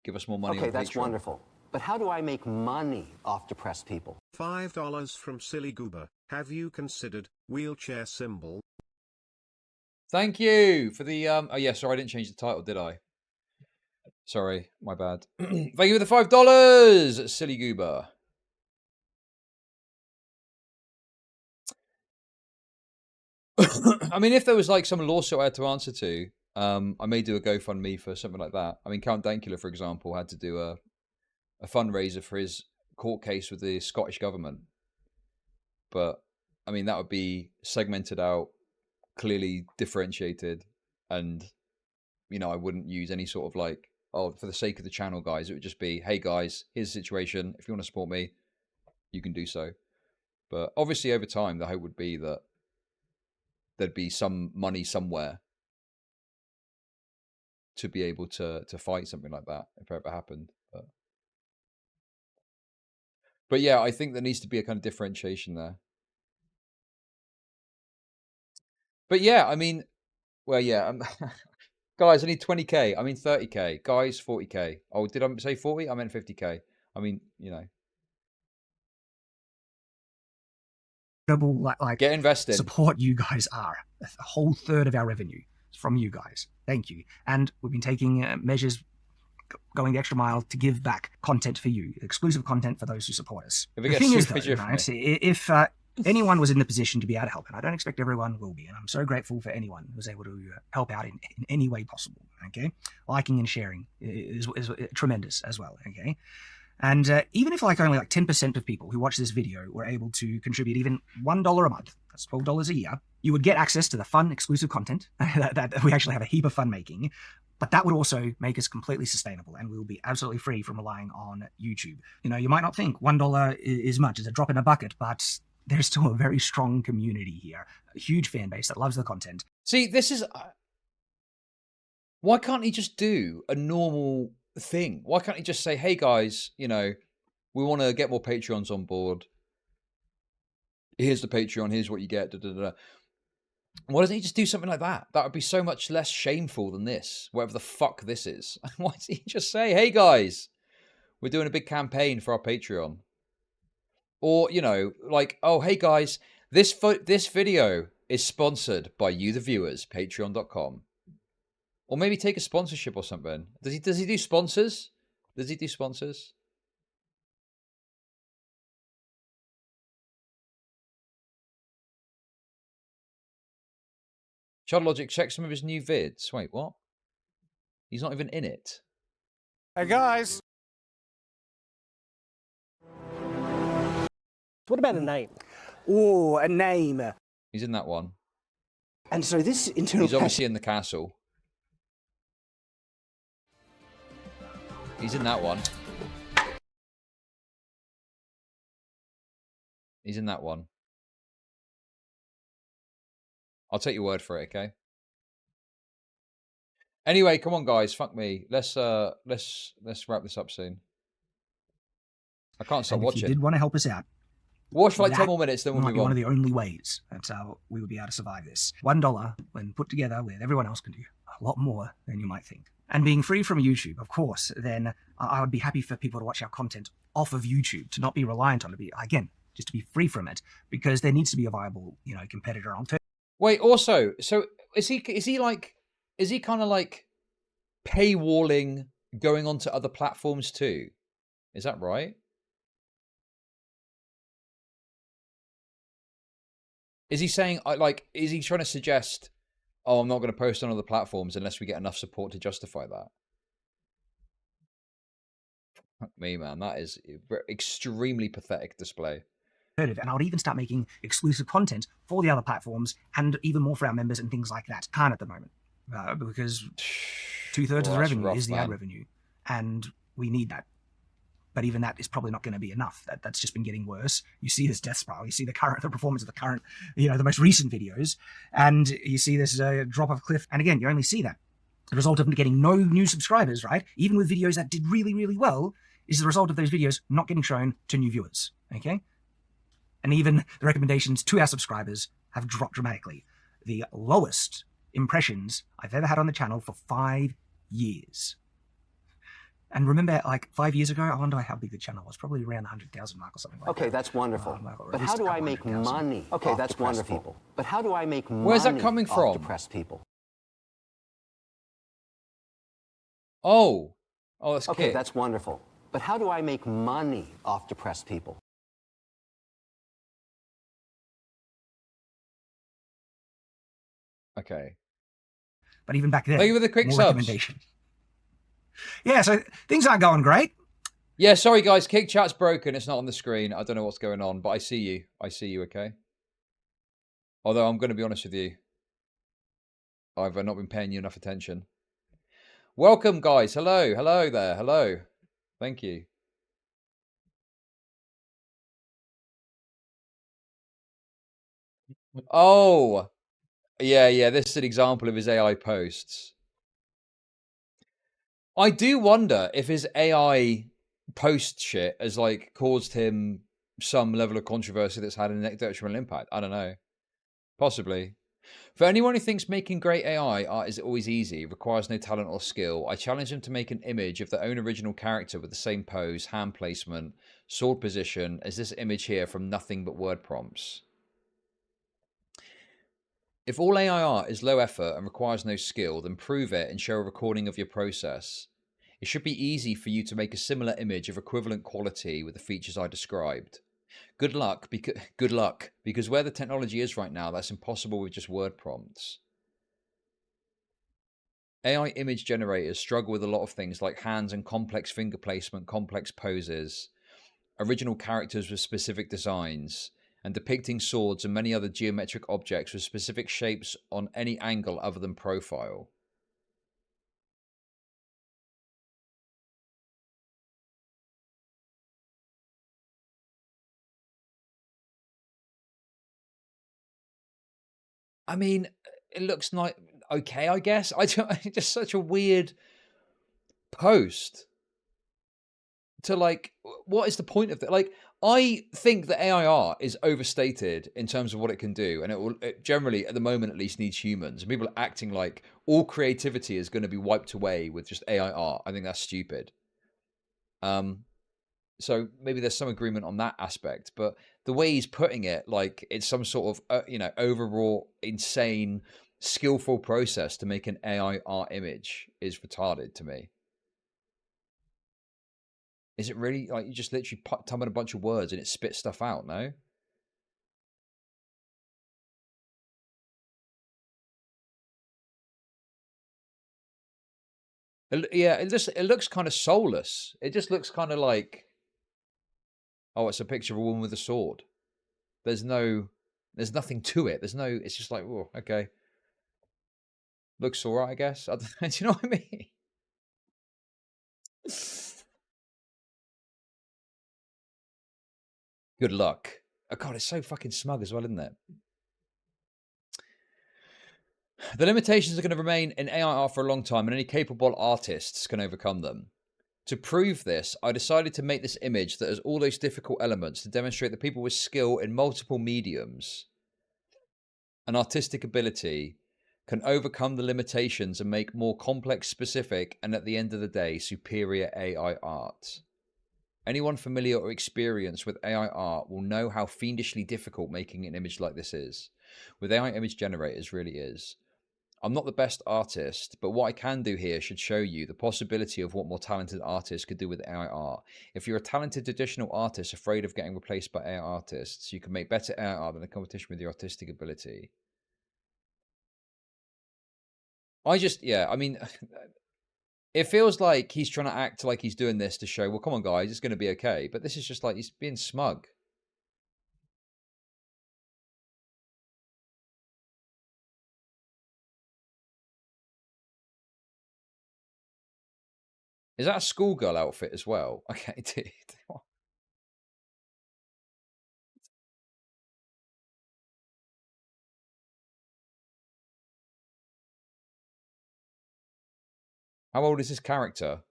give us more money on Okay, that's Patreon. wonderful. But how do I make money off depressed people? $5 from Silly Goober. Have you considered wheelchair symbol? Thank you for the oh yeah, sorry, I didn't change the title, did I? Sorry, my bad. Thank you for the $5, Silly Goober. I mean, if there was like some lawsuit I had to answer to, I may do a GoFundMe for something like that. I mean, Count Dankula, for example, had to do a fundraiser for his court case with the Scottish government. But I mean, that would be segmented out, clearly differentiated, and you know, I wouldn't use any sort of like, oh, for the sake of the channel, guys. It would just be, hey guys, here's the situation. If you want to support me, you can do so. But obviously, over time, the hope would be that there'd be some money somewhere to be able to fight something like that if it ever happened. But yeah, I think there needs to be a kind of differentiation there. But yeah, I mean, well, yeah, guys, I need 20k. I mean, 30k. Guys, 40k. Oh, did I say 40? I meant 50k. I mean, you know, like get invested. Support you guys are. A whole third of our revenue is from you guys. Thank you. And we've been taking measures, going the extra mile to give back content for you, exclusive content for those who support us. If it The gets thing is, super though, right, if anyone was in the position to be able to help, and I don't expect everyone will be, and I'm so grateful for anyone who was able to help out in any way possible, okay? Liking and sharing is tremendous as well, okay? And even if like only like 10% of people who watch this video were able to contribute even $1 a month, that's $12 a year, you would get access to the fun, exclusive content that we actually have a heap of fun making. But that would also make us completely sustainable, and we'll be absolutely free from relying on YouTube. You know, you might not think $1 is much, it's a drop in a bucket, but there's still a very strong community here, a huge fan base that loves the content. See, this is... why can't he just do a normal thing? Why can't he just say, hey guys, you know, we want to get more Patreons on board. Here's the Patreon, here's what you get. Da, da, da. Why doesn't he just do something like that? That would be so much less shameful than this, whatever the fuck this is. Why doesn't he just say, hey guys, we're doing a big campaign for our Patreon? Or, you know, like, oh, hey guys, this video is sponsored by you, the viewers, patreon.com. Or maybe take a sponsorship or something. Does he do sponsors? Does he do sponsors? Chudlogic, check some of his new vids. Wait, what? He's not even in it. Hey guys. What about a name? Oh, a name. He's in that one. And so this internal. He's obviously in the castle. He's in that one. He's in that one. I'll take your word for it, okay? Anyway, come on, guys. Fuck me. Let's wrap this up soon. I can't stop watching. If you did want to help us out, watch for like 10 more minutes, then we'll move on. One of the only ways that's how we would be able to survive this. $1, when put together with everyone else, can do a lot more than you might think. And being free from YouTube, of course, then I would be happy for people to watch our content off of YouTube, to not be reliant on it. Again, just to be free from it, because there needs to be a viable, competitor alternative. Wait, also, so is he kind of like paywalling going onto other platforms too? Is that right? Is he saying, is he trying to suggest, oh, I'm not going to post on other platforms unless we get enough support to justify that? Fuck me, man. That is extremely pathetic display. And I would even start making exclusive content for the other platforms and even more for our members and things like that. Can't at the moment because 2/3 of the revenue is the ad revenue, and we need that. But even that is probably not going to be enough. That's just been getting worse. You see this death spiral. You see the performance of the current, the most recent videos, and you see this drop off cliff. And again, you only see that. The result of getting no new subscribers, right? Even with videos that did really, really well, is the result of those videos not getting shown to new viewers. Okay. And even the recommendations to our subscribers have dropped dramatically. The lowest impressions I've ever had on the channel for 5 years. And remember, like 5 years ago, I wonder how big the channel was. Probably around the 100,000 mark or something like that. Okay, that's wonderful. But how do I make money? Okay, that's wonderful. People? But how do I make money? Where's that coming from? Depressed people. Oh, that's okay. Kit. That's wonderful. But how do I make money off depressed people? Okay. But even back then, thank you for the quick subs. Yeah, so things aren't going great. Yeah, sorry guys, Kick Chat's broken. It's not on the screen. I don't know what's going on, but I see you. I see you, okay? Although I'm going to be honest with you. I've not been paying you enough attention. Welcome, guys. Hello. Hello there. Hello. Thank you. Oh. Yeah. This is an example of his AI posts. I do wonder if his AI post shit has caused him some level of controversy that's had a detrimental impact. I don't know. Possibly. For anyone who thinks making great AI art is always easy, requires no talent or skill, I challenge them to make an image of their own original character with the same pose, hand placement, sword position as this image here from nothing but word prompts. If all AI art is low effort and requires no skill, then prove it and show a recording of your process. It should be easy for you to make a similar image of equivalent quality with the features I described. Good luck, because where the technology is right now, that's impossible with just word prompts. AI image generators struggle with a lot of things like hands and complex finger placement, complex poses, original characters with specific designs, and depicting swords and many other geometric objects with specific shapes on any angle other than profile. I mean, it looks like okay, I guess. Just such a weird post to what is the point of that? I think that AI art is overstated in terms of what it can do, and it generally, at the moment at least, needs humans. And people are acting like all creativity is going to be wiped away with just AI art. I think that's stupid. So maybe there's some agreement on that aspect, but the way he's putting it, it's some sort of overwrought, insane, skillful process to make an AI art image is retarded to me. Is it really you just literally type in a bunch of words and it spits stuff out? No. Yeah, it looks kind of soulless. It just looks kind of like, oh, it's a picture of a woman with a sword. There's nothing to it. It's just like, oh, okay. Looks all right, I guess. Do you know what I mean? Good luck. Oh, God, it's so fucking smug as well, isn't it? The limitations are going to remain in AI art for a long time, and only capable artists can overcome them. To prove this, I decided to make this image that has all those difficult elements to demonstrate that people with skill in multiple mediums and artistic ability can overcome the limitations and make more complex, specific, and at the end of the day, superior AI art. Anyone familiar or experienced with AI art will know how fiendishly difficult making an image like this is. With AI image generators, really is. I'm not the best artist, but what I can do here should show you the possibility of what more talented artists could do with AI art. If you're a talented traditional artist afraid of getting replaced by AI artists, you can make better AI art than a competition with your artistic ability. I mean, it feels like he's trying to act like he's doing this to show, well, come on, guys, it's going to be okay. But this is just like he's being smug. Is that a schoolgirl outfit as well? Okay, dude. How old is this character?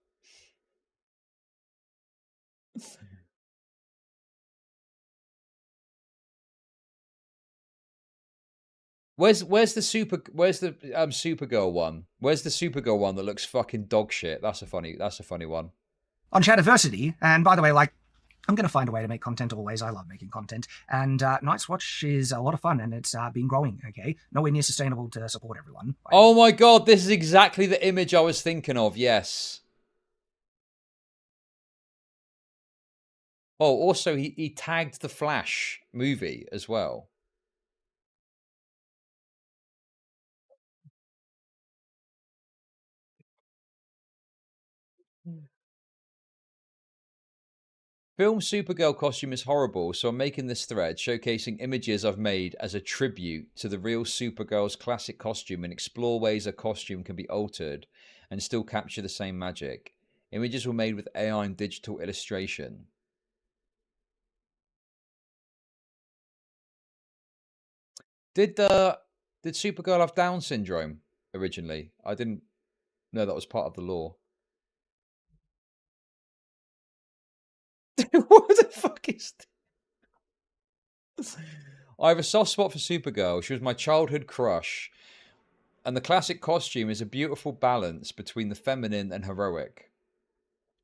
Where's the Supergirl one? Where's the Supergirl one that looks fucking dog shit? That's a funny one. On Shadiversity, and by the way, like, I'm going to find a way to make content always. I love making content. And Night's Watch is a lot of fun, and it's been growing, okay? Nowhere near sustainable to support everyone. Oh my God, this is exactly the image I was thinking of, yes. Oh, also, he tagged the Flash movie as well. Film Supergirl costume is horrible, so I'm making this thread showcasing images I've made as a tribute to the real Supergirl's classic costume and explore ways a costume can be altered and still capture the same magic. Images were made with AI and digital illustration. Did Supergirl have Down syndrome originally? I didn't know that was part of the lore. What the fuck is this? I have a soft spot for Supergirl. She was my childhood crush. And the classic costume is a beautiful balance between the feminine and heroic.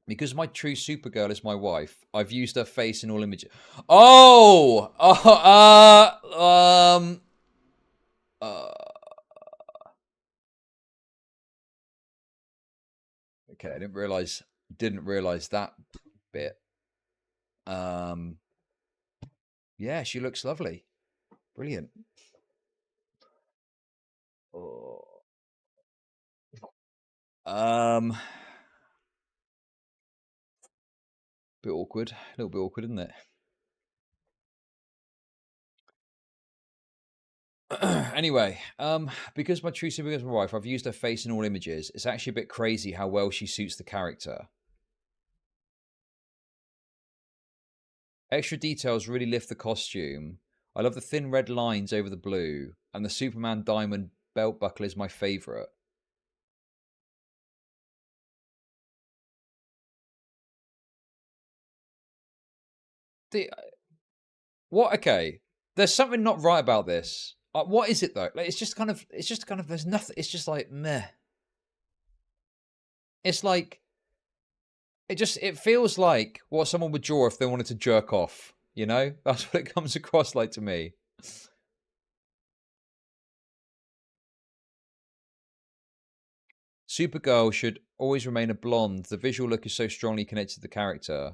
Because my true Supergirl is my wife, I've used her face in all images. Oh! Okay, I didn't realize that bit. Yeah, she looks lovely. Brilliant. Oh. Bit awkward. A little bit awkward, isn't it? Anyway, because my true Supergirl is my wife, I've used her face in all images. It's actually a bit crazy how well she suits the character. Extra details really lift the costume. I love the thin red lines over the blue, and the Superman diamond belt buckle is my favourite. What? Okay, there's something not right about this. What is it though? Like, it's just kind of. There's nothing. It's just like meh. It's like. It feels like what someone would draw if they wanted to jerk off. You know, that's what it comes across like to me. Supergirl should always remain a blonde. The visual look is so strongly connected to the character.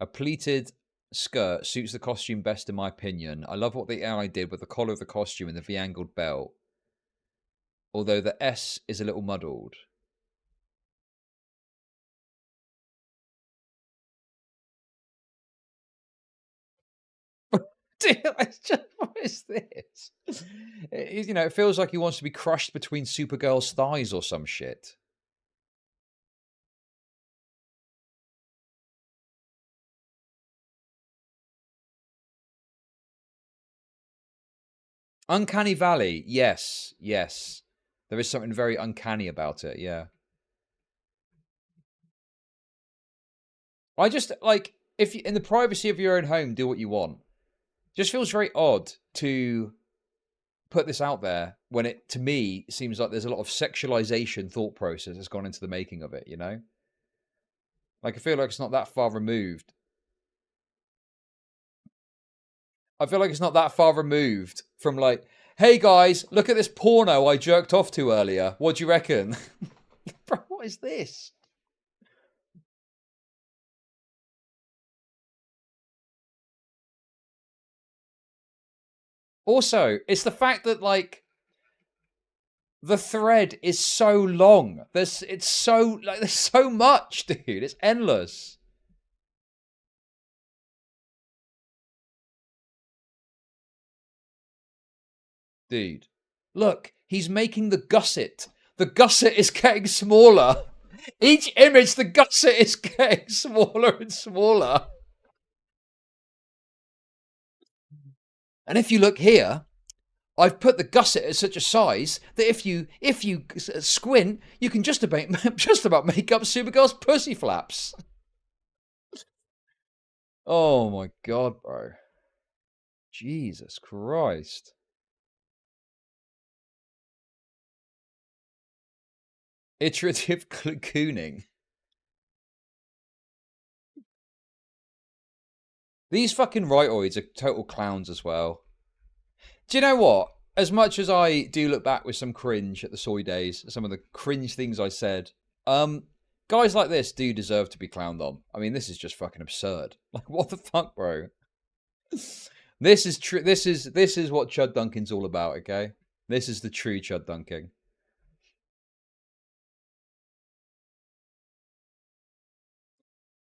A pleated skirt suits the costume best in my opinion. I love what the AI did with the collar of the costume and the V-angled belt. Although the S is a little muddled. Dude, it's just, what is this? You know, it feels like he wants to be crushed between Supergirl's thighs or some shit. Uncanny Valley, yes, yes. There is something very uncanny about it, yeah. I just, like, if you, in the privacy of your own home, do what you want. Just feels very odd to put this out there when it, to me, seems like there's a lot of sexualization thought process that's gone into the making of it, you know? Like, I feel like it's not that far removed. I feel like it's not that far removed from, like, hey guys, look at this porno I jerked off to earlier. What do you reckon? Bro, what is this? Also, it's the fact that, like, the thread is so long. There's so much, dude. It's endless. Dude, look, he's making the gusset. The gusset is getting smaller. Each image, the gusset is getting smaller and smaller. And if you look here, I've put the gusset at such a size that if you squint, you can just about make up Supergirl's pussy flaps. Oh my god, bro. Jesus Christ. Iterative cocooning. These fucking rightoids are total clowns as well. Do you know what? As much as I do look back with some cringe at the soy days, some of the cringe things I said, guys like this do deserve to be clowned on. I mean, this is just fucking absurd. Like, what the fuck, bro? This is true. This is what chud dunking's all about. Okay, this is the true chud dunking.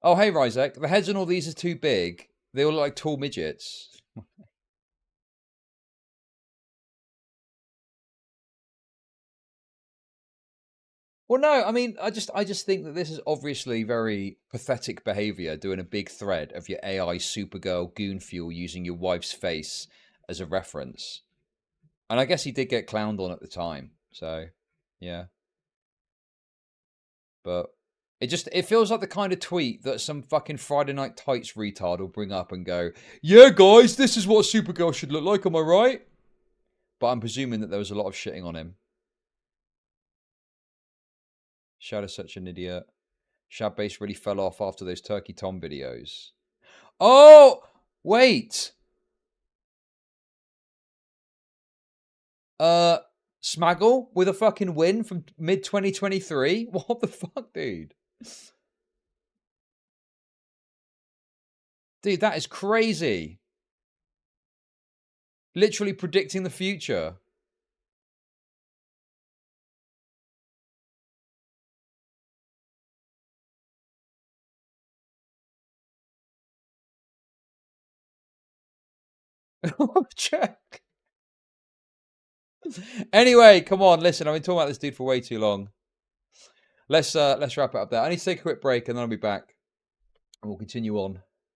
Oh, hey, Ryzek. The heads on all these are too big. They all look like tall midgets. Well, no, I mean, I just think that this is obviously very pathetic behavior, doing a big thread of your AI Supergirl goon fuel using your wife's face as a reference. And I guess he did get clowned on at the time, so, yeah. But it feels like the kind of tweet that some fucking Friday Night Tights retard will bring up and go, yeah, guys, this is what Supergirl should look like, am I right? But I'm presuming that there was a lot of shitting on him. Shadow's such an idiot. Shadbase really fell off after those Turkey Tom videos. Oh, wait. Smaggle with a fucking win from mid-2023? What the fuck, dude? Dude, that is crazy. Literally predicting the future. Check. Anyway, come on, listen, I've been talking about this dude for way too long. Let's wrap it up there. I need to take a quick break and then I'll be back. And we'll continue on.